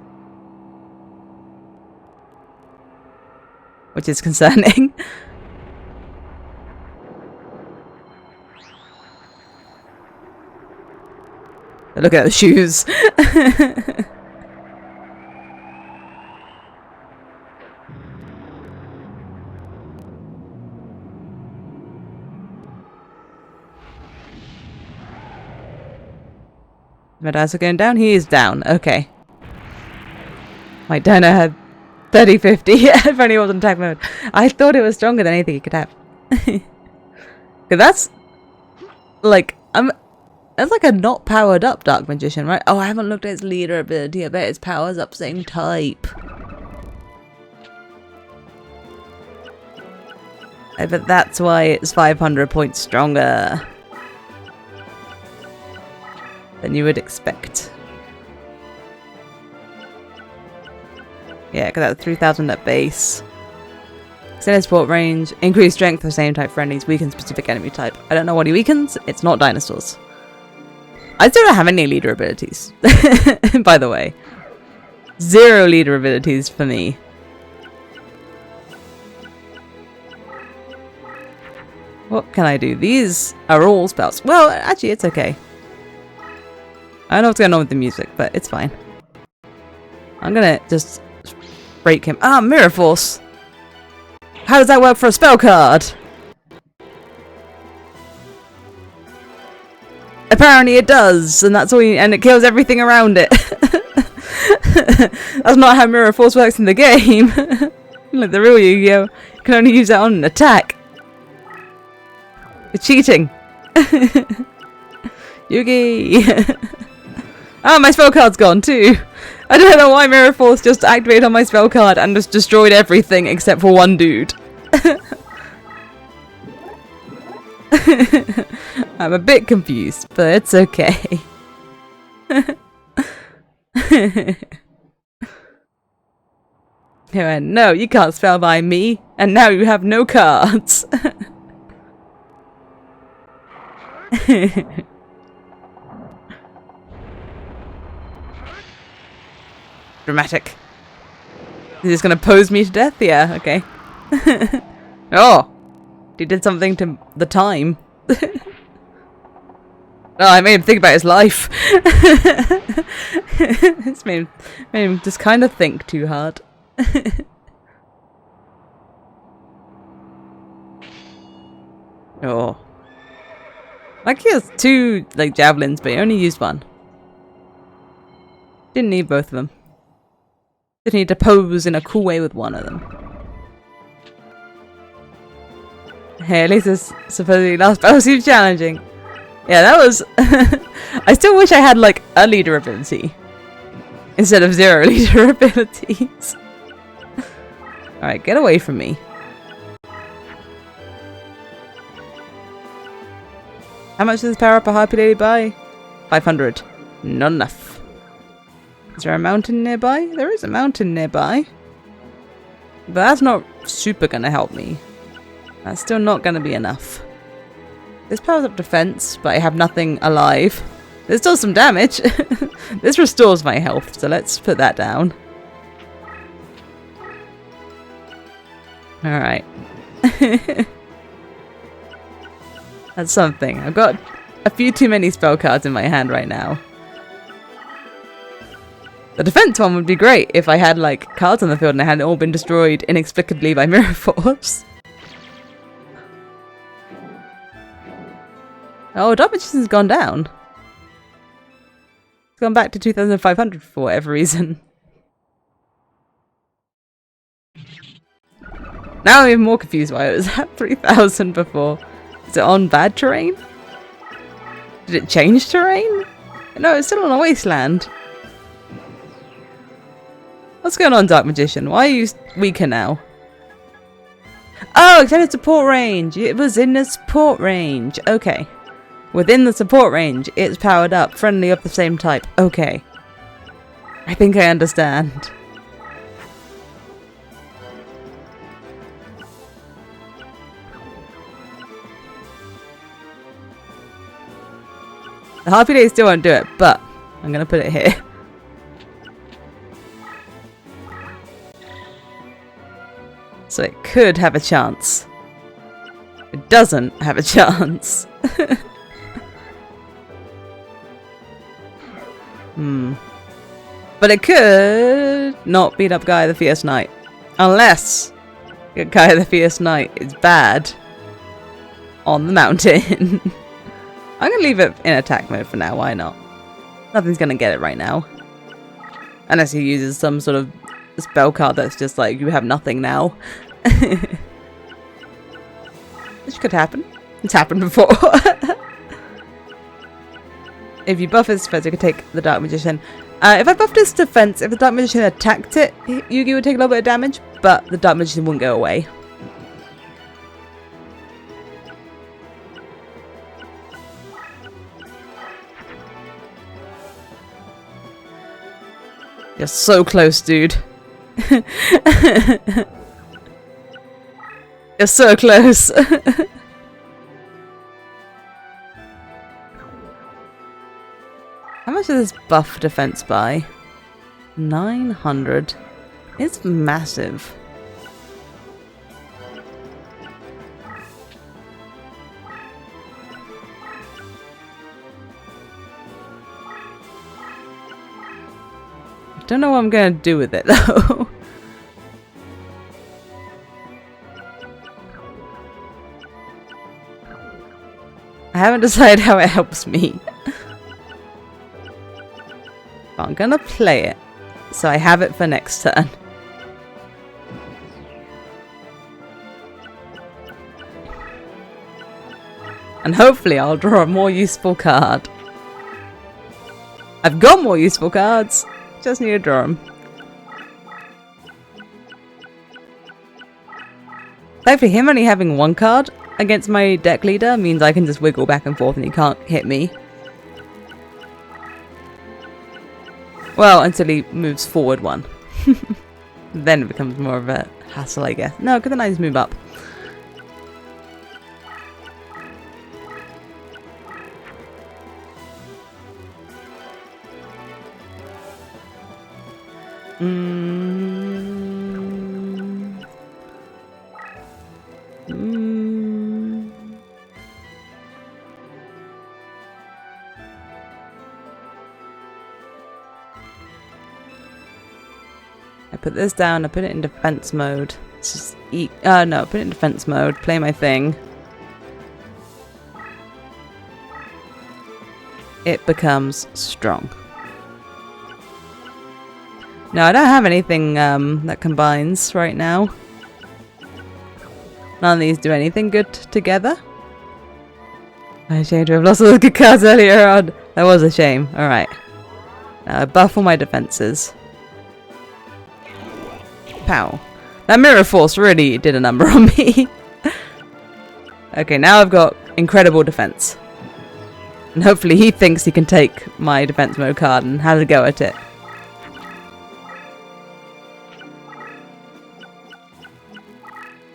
Which is concerning. Look at those shoes. My dice are going down? He is down. Okay. My dino had 30-50. If only it was in attack mode. I thought it was stronger than anything he could have. Cause that's like that's like a not powered up Dark Magician, right? Oh, I haven't looked at its leader ability. I bet its powers up same type. I bet that's why it's 500 points stronger than you would expect. Yeah, because that's 3,000 at base. Extended support range, increased strength for same type friendlies, weaken specific enemy type. I don't know what he weakens. It's not dinosaurs. I still don't have any leader abilities, by the way. 0 leader abilities for me. What can I do? These are all spells. Well, actually, it's okay. I don't know what's going on with the music, but it's fine. I'm gonna just break him. Ah, Mirror Force! How does that work for a spell card? Apparently it does, and that's all and it kills everything around it. That's not how Mirror Force works in the game. Like the real Yu-Gi-Oh! You can only use that on an attack. You're cheating. Yugi! Oh, my spell card's gone too! I don't know why Mirror Force just activated on my spell card and just destroyed everything except for one dude. I'm a bit confused, but it's okay. He went, no, you can't spellbind me, and now you have no cards. Dramatic. He's just gonna pose me to death? Yeah, okay. Oh! He did something to the time. Oh, I made him think about his life. It's made him just kind of think too hard. Oh. Like he has two, like, javelins, but he only used one. Didn't need both of them. Didn't need to pose in a cool way with one of them. Hey, at least this supposedly last battle seems challenging. Yeah, that was... I still wish I had, like, a leader ability. Instead of 0 leader abilities. Alright, get away from me. How much does this power up a Harpy Lady by? 500. Not enough. Is there a mountain nearby? There is a mountain nearby. But that's not super gonna help me. That's still not gonna be enough. This powers up defense, but I have nothing alive. There's still some damage. This restores my health, so let's put that down. Alright. That's something. I've got a few too many spell cards in my hand right now. The defense one would be great if I had, like, cards on the field and they hadn't all been destroyed inexplicably by Mirror Force. Oh, Dark Magician's gone down. It's gone back to 2,500 for whatever reason. Now I'm even more confused why it was at 3,000 before. Is it on bad terrain? Did it change terrain? No, it's still on a wasteland. What's going on, Dark Magician? Why are you weaker now? Oh, extended support range. It was in the support range. Okay. Within the support range, it's powered up. Friendly of the same type. Okay. I think I understand. The Harpy Lady still won't do it, but I'm going to put it here. So it could have a chance. It doesn't have a chance. But it could not beat up Guy the Fierce Knight. Unless Guy the Fierce Knight is bad on the mountain. I'm going to leave it in attack mode for now. Why not? Nothing's going to get it right now. Unless he uses some sort of spell card that's just like, you have nothing now. Which could happen. It's happened before. If you buff his defense, you could take the Dark Magician. If I buffed his defense, if the Dark Magician attacked it, Yugi would take a little bit of damage, but the Dark Magician wouldn't go away. You're so close, dude. You're so close. How much is this buff defense by? 900. It's massive. I don't know what I'm going to do with it though. I haven't decided how it helps me. But I'm going to play it so I have it for next turn. And hopefully I'll draw a more useful card. I've got more useful cards. Just need to draw them. Thankfully, him only having one card against my deck leader means I can just wiggle back and forth and he can't hit me. Well, until he moves forward one. Then it becomes more of a hassle, I guess. No, because then I just move up. I put this down, I put it in defense mode. Let's just eat. No, put it in defense mode, play my thing. It becomes strong. No, I don't have anything that combines right now. None of these do anything good together. I shame to have lost all the good cards earlier on. That was a shame. Alright. Now I buff all my defenses. Pow. That mirror force really did a number on me. Okay, now I've got incredible defense. And hopefully he thinks he can take my defense mode card and have a go at it.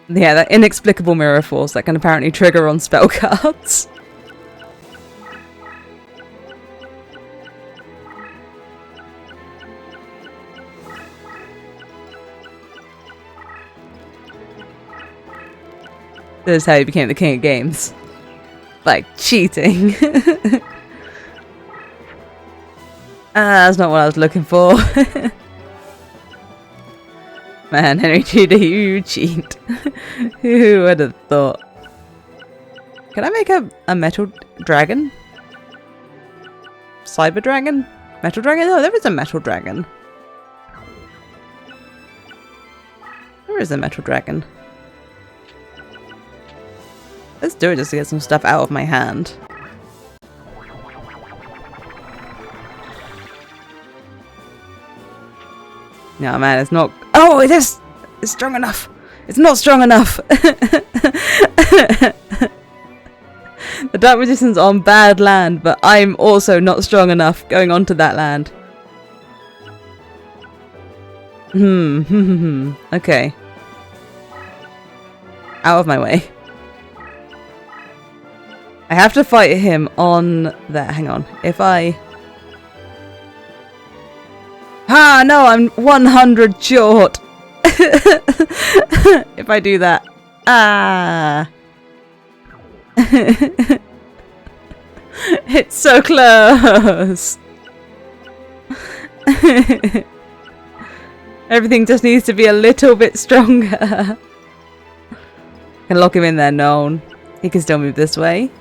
Yeah, that inexplicable mirror force that can apparently trigger on spell cards. This is how he became the king of games. By cheating. That's not what I was looking for. Man, Henry Tudor, you cheat. Who would have thought? Can I make a metal dragon? Cyber dragon? Metal dragon? No, there is a metal dragon. There is a metal dragon. Let's do it just to get some stuff out of my hand. No, man, it's not. Oh, it is! It's strong enough! It's not strong enough! The Dark Magician's on bad land, but I'm also not strong enough going onto that land. Okay. Out of my way. I have to fight him on there. Hang on. If I... Ah, no, I'm 100 short. If I do that. Ah. It's so close. Everything just needs to be a little bit stronger. I can lock him in there. No, he can still move this way.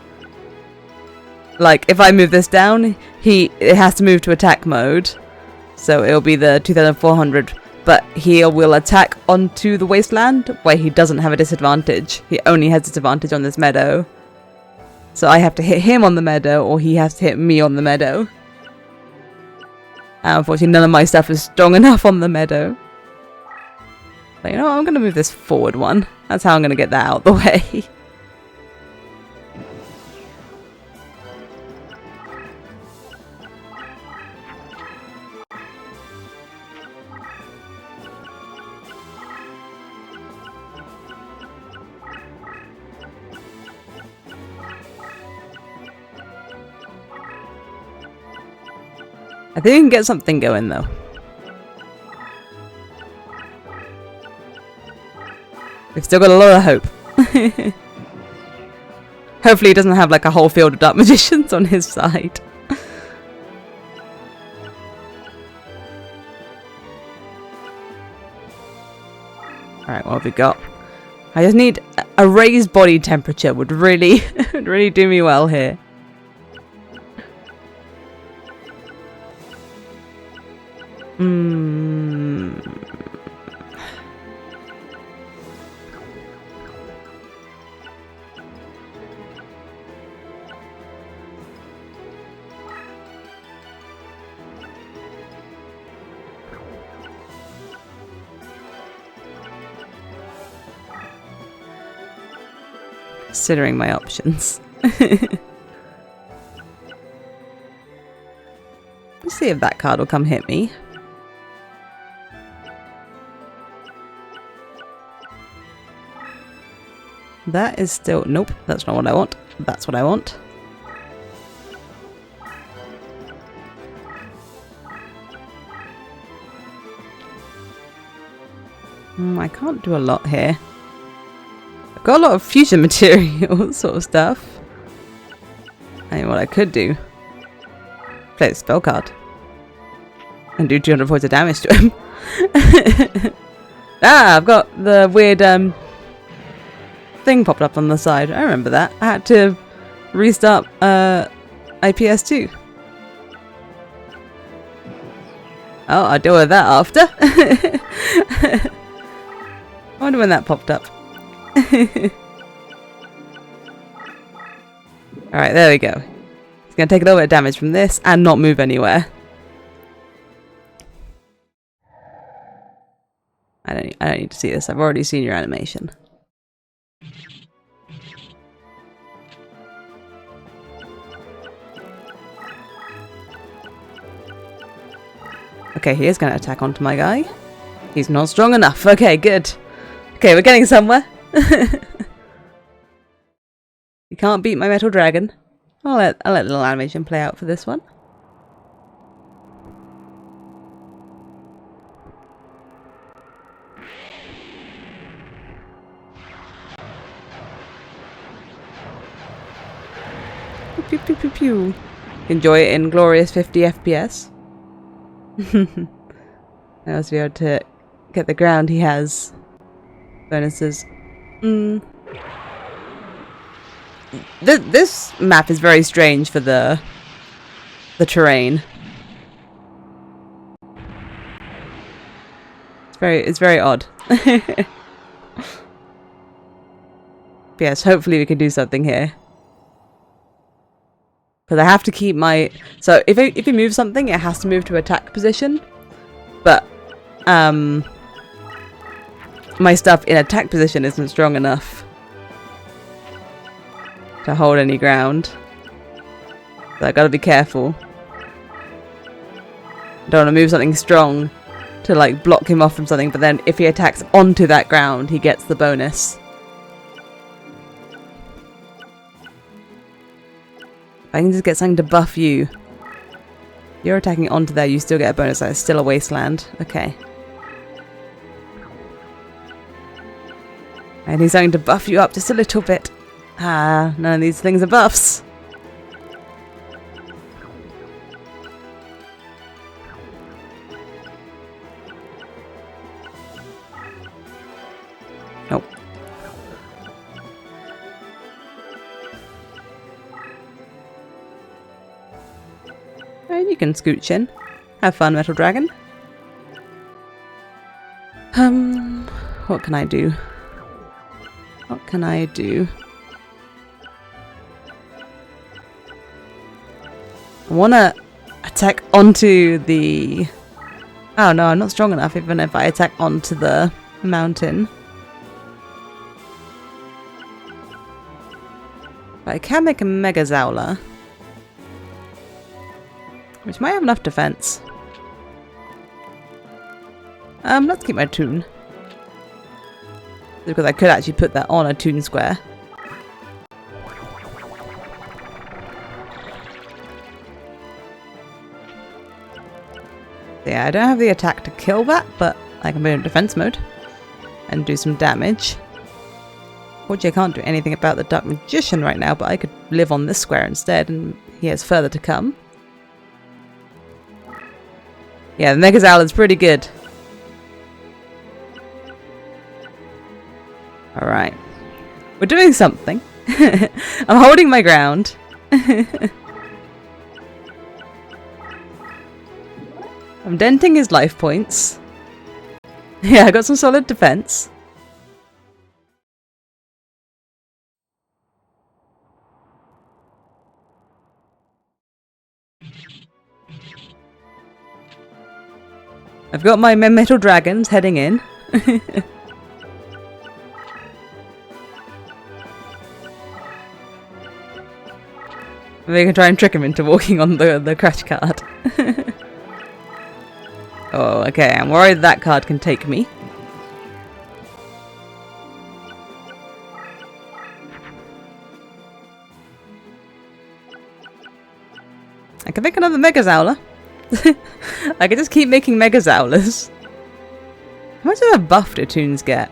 Like, if I move this down, it has to move to attack mode. So it'll be the 2400. But he will attack onto the wasteland where he doesn't have a disadvantage. He only has disadvantage on this meadow. So I have to hit him on the meadow, or he has to hit me on the meadow. And unfortunately, none of my stuff is strong enough on the meadow. But you know what? I'm going to move this forward one. That's how I'm going to get that out of the way. I think we can get something going though. We've still got a lot of hope. Hopefully he doesn't have like a whole field of Dark Magicians on his side. Alright, what have we got? I just need a raised body temperature would really, really do me well here. considering my options. Let's see if that card will come hit me. That is still... Nope, that's not what I want. That's what I want. I can't do a lot here. I've got a lot of fusion material sort of stuff. I mean, what I could do... Play the spell card. And do 200 points of damage to him. Ah, I've got the weird thing popped up on the side. I remember that. I had to restart IPS2. Oh, I'll deal with that after. I wonder when that popped up. Alright, there we go. It's going to take a little bit of damage from this and not move anywhere. I don't need to see this. I've already seen your animation. Okay, he is going to attack onto my guy. He's not strong enough. Okay, good. Okay, we're getting somewhere. You can't beat my metal dragon. I'll let a little animation play out for this one. Pew, pew, pew, pew. Enjoy it in glorious 50 FPS. I'll also be able to get the ground he has. Bonuses. This map is very strange for the terrain. It's very odd. Yes, hopefully we can do something here. Because I have to keep my... So if you move something, it has to move to attack position. But my stuff in attack position isn't strong enough to hold any ground. So I gotta be careful. I don't want to move something strong to like block him off from something, but then if he attacks onto that ground, he gets the bonus. I can just get something to buff you. You're attacking onto there, you still get a bonus. That's still a wasteland. Okay. I need something to buff you up just a little bit. Ah, none of these things are buffs. Nope. And you can scooch in. Have fun, Metal Dragon. What can I do? What can I do? I wanna attack onto the... Oh no, I'm not strong enough even if I attack onto the mountain. But I can make a Mega Zowler, which might have enough defense. Let's keep my toon. Because I could actually put that on a toon square. Yeah, I don't have the attack to kill that, but I can put it in defense mode and do some damage. Fortunately, I can't do anything about the Dark Magician right now, but I could live on this square instead, and he has further to come. Yeah, the Mega Zowler is pretty good. Alright. We're doing something. I'm holding my ground. I'm denting his life points. Yeah, I got some solid defense. I've got my metal dragons heading in. We can try and trick him into walking on the crash card. Oh, okay, I'm worried that card can take me. I can make another Mega Zowler. I can just keep making Mega Zowlers. How much of a buff do toons get?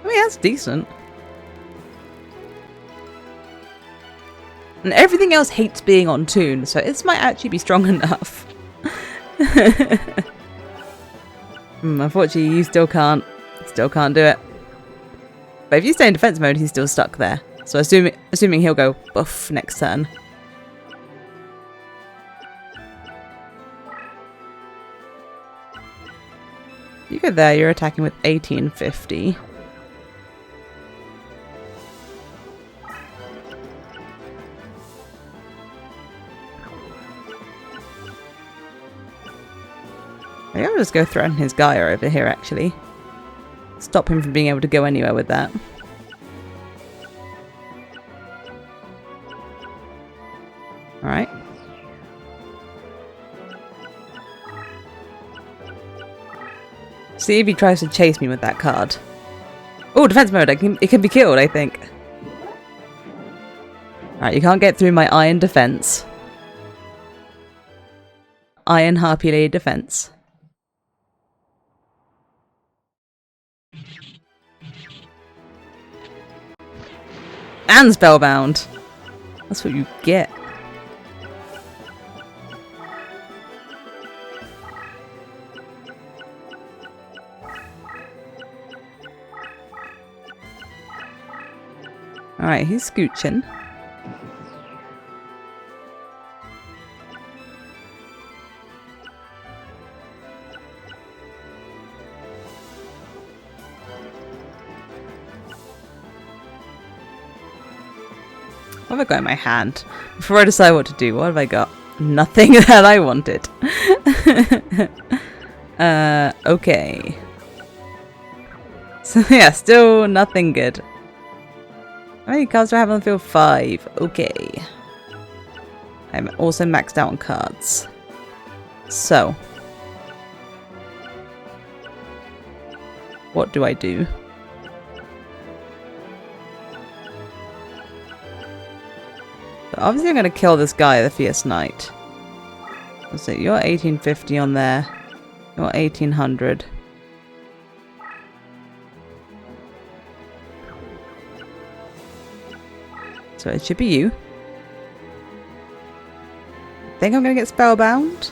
I mean, that's decent. And everything else hates being on toon, so this might actually be strong enough. Unfortunately, you still can't do it. But if you stay in defense mode, he's still stuck there. So assuming he'll go buff next turn. You go there, you're attacking with 1850. Maybe I'll just go threaten his Gaia over here, actually. Stop him from being able to go anywhere with that. Alright. See if he tries to chase me with that card. Oh, defense mode. It can be killed, I think. Alright, you can't get through my iron defense. Iron Harpy Lady defense. And spellbound. That's what you get. Alright, he's scooching. What have I got in my hand? Before I decide what to do, what have I got? Nothing that I wanted. Okay. So yeah, still nothing good. How many cards do I have on the field? 5. Okay. I'm also maxed out on cards. So. What do I do? So obviously I'm going to kill this guy, the Fierce Knight. So you're 1850 on there. You're 1800. So it should be you. I think I'm going to get spellbound.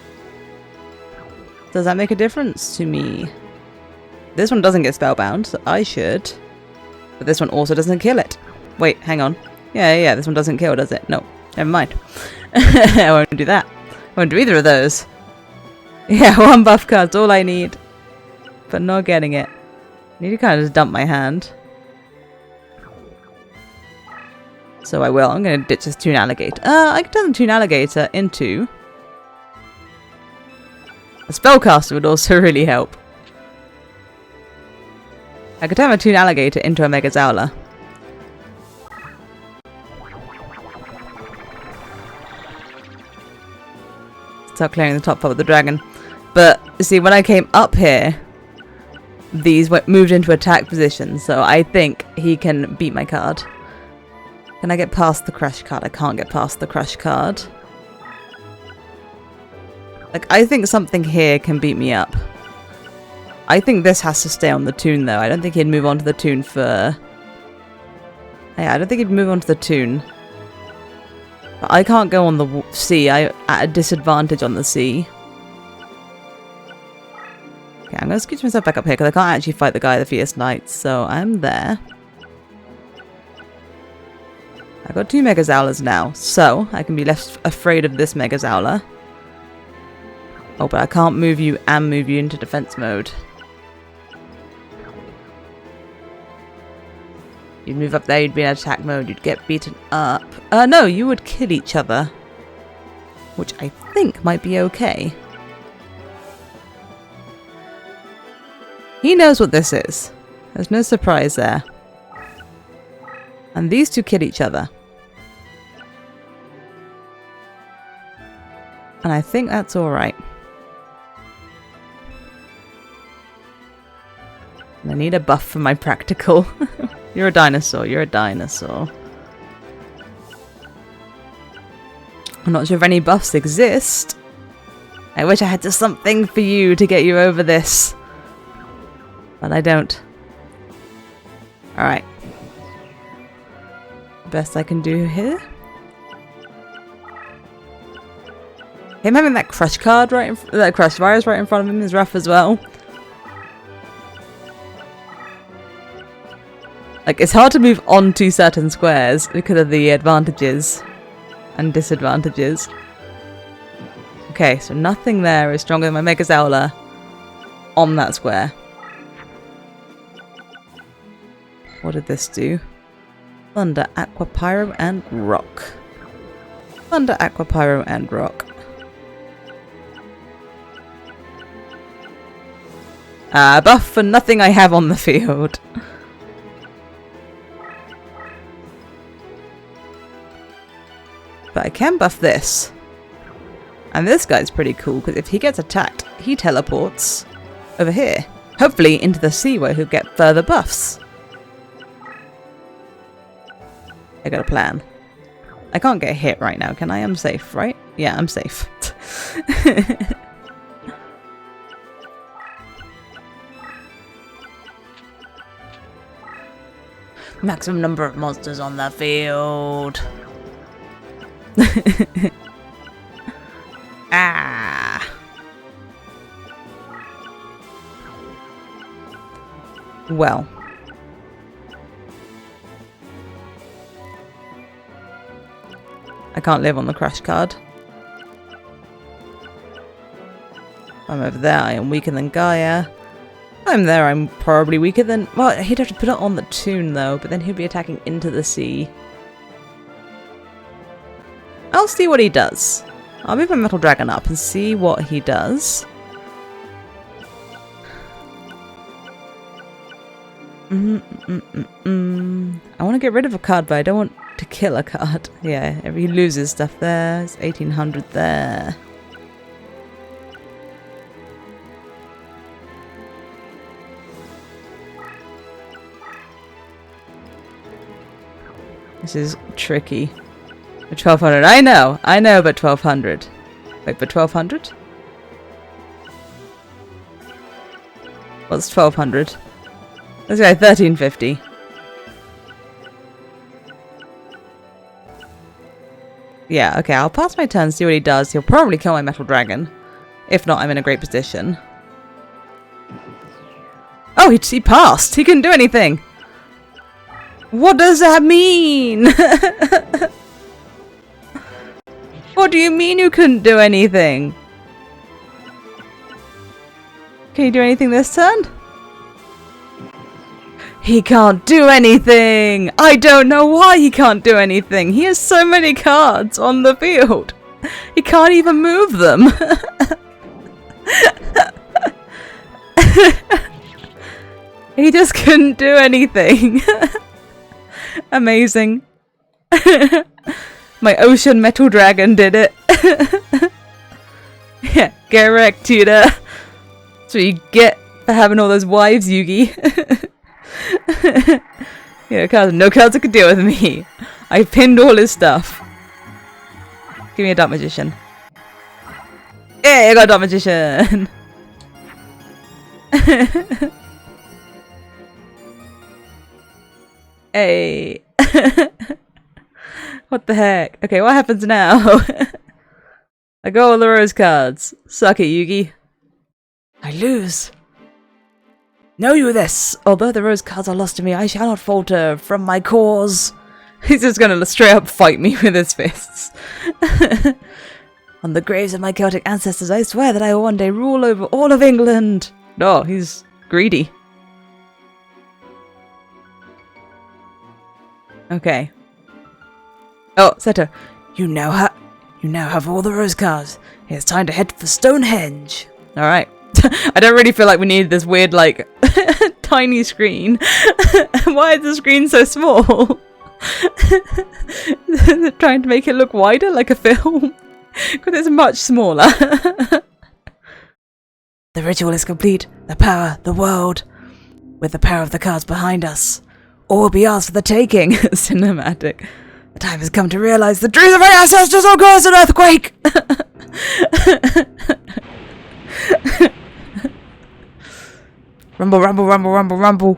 Does that make a difference to me? This one doesn't get spellbound, so I should. But this one also doesn't kill it. Wait, hang on. Yeah, this one doesn't kill, does it? No, never mind. I won't do that. I won't do either of those. Yeah, 1 buff card's all I need. But not getting it. I need to kind of just dump my hand. So I will. I'm going to ditch this Toon Alligator. I could turn the Toon Alligator into... a Spellcaster would also really help. I could turn my Toon Alligator into a Mega Zowler. Start clearing the top part of the dragon. But, you see, when I came up here, these moved into attack position, so I think he can beat my card. Can I get past the crush card? I can't get past the crush card. Like, I think something here can beat me up. I think this has to stay on the Toon, though. I don't think he'd move on to the Toon for... Yeah, I don't think he'd move on to the Toon. But I can't go on the sea. I'm at a disadvantage on the sea. Okay, I'm going to scooch myself back up here because I can't actually fight the guy, the Fierce Knight. So I'm there. I've got 2 Mega Zowlers now, so I can be less afraid of this Mega Zowler. Oh, but I can't move you and move you into defense mode. You'd move up there, you'd be in attack mode, you'd get beaten up. No, you would kill each other. Which I think might be okay. He knows what this is. There's no surprise there. And these two kill each other. And I think that's alright. I need a buff for my practical. You're a dinosaur, you're a dinosaur. I'm not sure if any buffs exist. I wish I had just something for you to get you over this. But I don't. Alright. Best I can do here. Him having that crush card right in that crush virus right in front of him is rough as well. Like, it's hard to move onto certain squares because of the advantages and disadvantages. Okay, so nothing there is stronger than my Mega Zowler on that square. What did this do? Thunder, Aqua, Pyro, and Rock. Thunder, Aqua, Pyro, and Rock. Buff for nothing I have on the field. But I can buff this. And this guy's pretty cool, because if he gets attacked, he teleports over here. Hopefully into the sea where he'll get further buffs. I got a plan. I can't get hit right now, can I? I'm safe, right? Yeah, I'm safe. Maximum number of monsters on the field. Ah. Well. I can't live on the crash card. I'm over there, I am weaker than Gaia. I'm there, I'm probably weaker than... Well, he'd have to put it on the Toon though, but then he'd be attacking into the sea. I'll see what he does. I'll move my Metal Dragon up and see what he does. I want to get rid of a card, but I don't want to kill a card. Yeah, if he loses stuff there, it's 1800 there. This is tricky. 1200. I know, but 1200. Wait, but 1200? What's 1200? Let's go 1350. Yeah, okay, I'll pass my turn, see what he does. He'll probably kill my Metal Dragon. If not, I'm in a great position. Oh, he passed! He couldn't do anything! What does that mean? What do you mean you couldn't do anything? Can you do anything this turn? He can't do anything! I don't know why he can't do anything. He has so many cards on the field. He can't even move them. He just couldn't do anything. Amazing. My Ocean Metal Dragon did it. Yeah, get wrecked, Tudor. That's what you get for having all those wives, Yugi. Yeah, no cards that could deal with me. I pinned all his stuff. Give me a Dark Magician. Yeah, I got a Dark Magician. Hey. What the heck? Okay, what happens now? I got all the rose cards. Suck it, Yugi. I lose. Know you this. Although the rose cards are lost to me, I shall not falter from my cause. He's just gonna straight up fight me with his fists. On the graves of my Celtic ancestors, I swear that I will one day rule over all of England. Oh, he's greedy. Okay. Oh, Seto, you now have all the rose cards. It's time to head for Stonehenge. All right. I don't really feel like we need this weird, like, tiny screen. Why is the screen so small? They're trying to make it look wider like a film. Because it's much smaller. The ritual is complete. The power, the world. With the power of the cards behind us. All will be ours for the taking. Cinematic. The time has come to realize the truth of our ancestors will cause an earthquake! Rumble, rumble, rumble, rumble, rumble.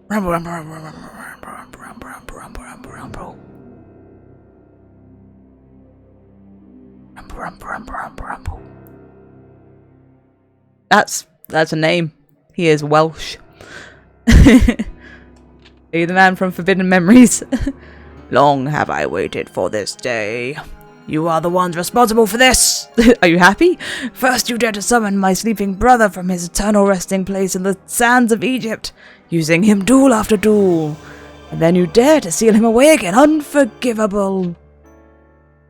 Rumble, rumble, rumble, rumble, rumble, rumble, rumble, rumble, rumble, rumble, rumble. Rumble, rumble, rumble, rumble, rumble. That's a name. He is Welsh. Are you the man from Forbidden Memories? Long have I waited for this day. You are the ones responsible for this! Are you happy? First you dare to summon my sleeping brother from his eternal resting place in the sands of Egypt, using him duel after duel. And then you dare to seal him away again. Unforgivable.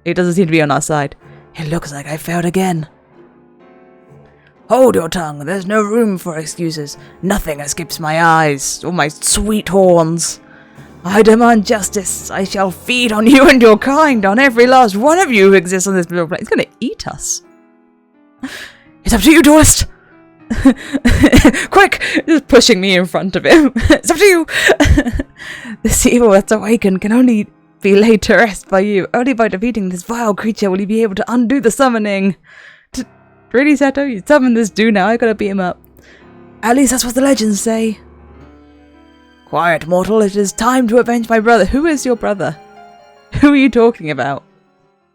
He doesn't seem to be on our side. It looks like I failed again. Hold your tongue. There's no room for excuses. Nothing escapes my eyes or my sweet horns. I demand justice. I shall feed on you and your kind, on every last one of you who exists on this little planet. He's going to eat us. It's up to you, Duelist. Quick! Just pushing me in front of him. It's up to you. This evil that's awakened can only be laid to rest by you. Only by defeating this vile creature will you be able to undo the summoning. Really, Seto? You summoned this dude now. I gotta beat him up. At least that's what the legends say. Quiet, mortal. It is time to avenge my brother. Who is your brother? Who are you talking about?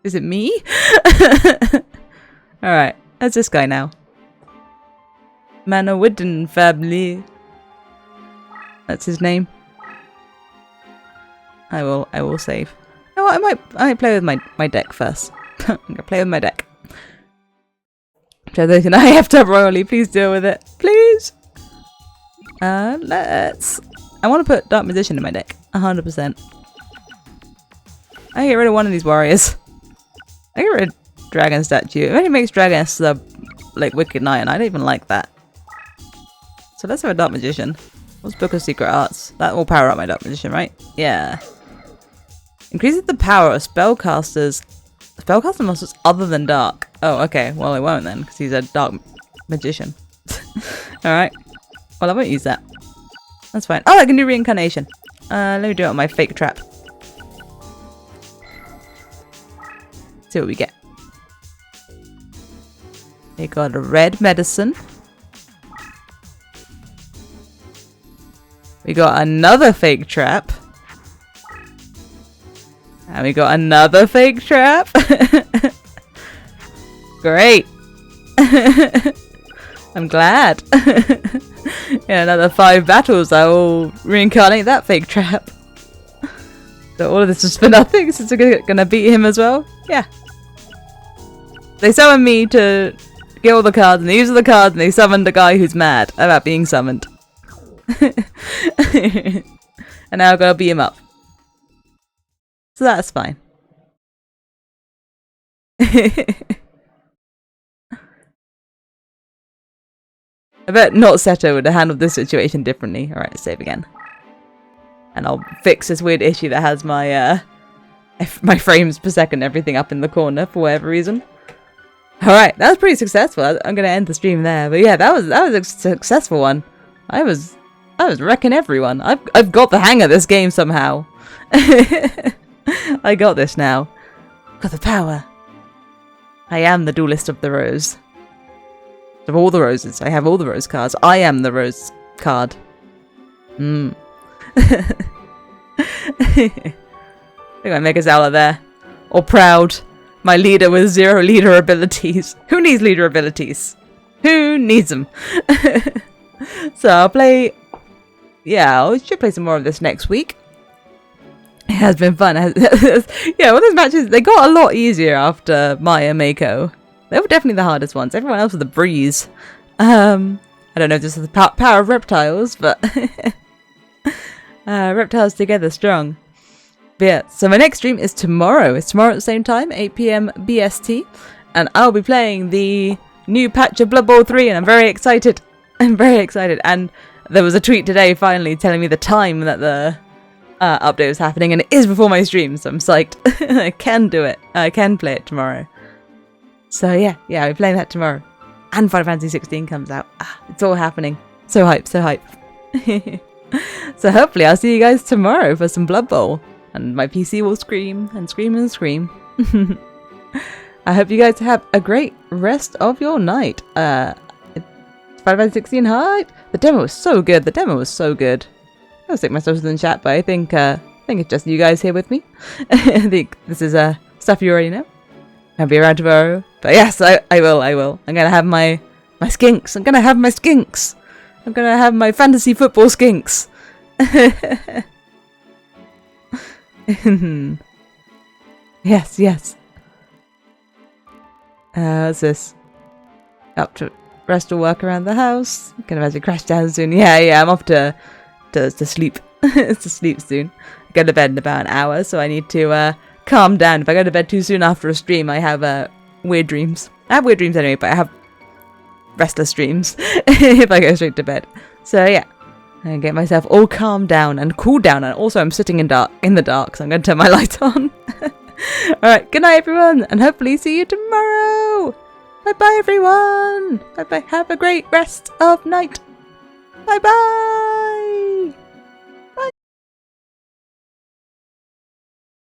Is it me? Alright, that's this guy now. Manawidden family. That's his name. I will save. Oh, I might play with my deck first. I'm gonna play with my deck. Translation, I have to royally, please deal with it. Please! I want to put Dark Magician in my deck. 100%. I get rid of one of these warriors. I get rid of Dragon Statue. It only makes Dragon the like Wicked Knight, and I don't even like that. So let's have a Dark Magician. What's Book of Secret Arts? That will power up my Dark Magician, right? Yeah. Increases the power of spellcaster monsters other than dark. Oh, okay. Well, it won't then, because he's a dark magician. Alright. Well, I won't use that. That's fine. Oh, I can do reincarnation. Let me do it on my fake trap. See what we get. We got a red medicine. We got another fake trap. And we got another fake trap. Great. I'm glad. In another 5 battles, I will reincarnate that fake trap. So all of this is for nothing since we're gonna beat him as well? Yeah. They summoned me to get all the cards, and they used the cards, and they summoned the guy who's mad about being summoned. And now I've gotta beat him up. So that's fine. I bet not Seto would have handled this situation differently. Alright, save again. And I'll fix this weird issue that has my my frames per second everything up in the corner for whatever reason. Alright, that was pretty successful. I'm gonna end the stream there. But yeah, that was a successful one. I was wrecking everyone. I've got the hang of this game somehow. I got this now. Got the power. I am the Duelist of the Rose. Of all the roses. I have all the rose cards. I am the rose card. Look at Megazala there. All proud. My leader with 0 leader abilities. Who needs leader abilities? Who needs them? So I'll play... Yeah, I should play some more of this next week. It has been fun. Yeah, well, those matches, they got a lot easier after Maya Mako. They were definitely the hardest ones. Everyone else was a breeze. I don't know if this is the power of reptiles, but... reptiles together strong. But yeah, so my next stream is tomorrow. It's tomorrow at the same time, 8 PM BST. And I'll be playing the new patch of Blood Bowl 3, and I'm very excited. I'm very excited. And there was a tweet today finally telling me the time that the update was happening, and it is before my stream, so I'm psyched. I can do it. I can play it tomorrow. So yeah, we're playing that tomorrow. And Final Fantasy 16 comes out. It's all happening. So hype, so hype. So hopefully I'll see you guys tomorrow for some Blood Bowl. And my PC will scream and scream and scream. I hope you guys have a great rest of your night. Final Fantasy 16 hype. The demo was so good. I'll stick my socials in the chat, but I think it's just you guys here with me. I think this is stuff you already know. I'll be around tomorrow. But yes, I will. I'm gonna have my skinks. I'm gonna have my fantasy football skinks. Yes. What's this? Up to rest or work around the house. Gonna imagine crash down soon. Yeah, I'm off to sleep. To sleep soon. I go to bed in about an hour, so I need to calm down. If I go to bed too soon after a stream, I have weird dreams. I have weird dreams anyway, but I have restless dreams if I go straight to bed. So yeah, I get myself all calmed down and cooled down, and also I'm sitting in the dark, so I'm going to turn my light on. Alright, good night everyone, and hopefully see you tomorrow. Bye bye everyone. Bye bye. Have a great rest of night. Bye bye.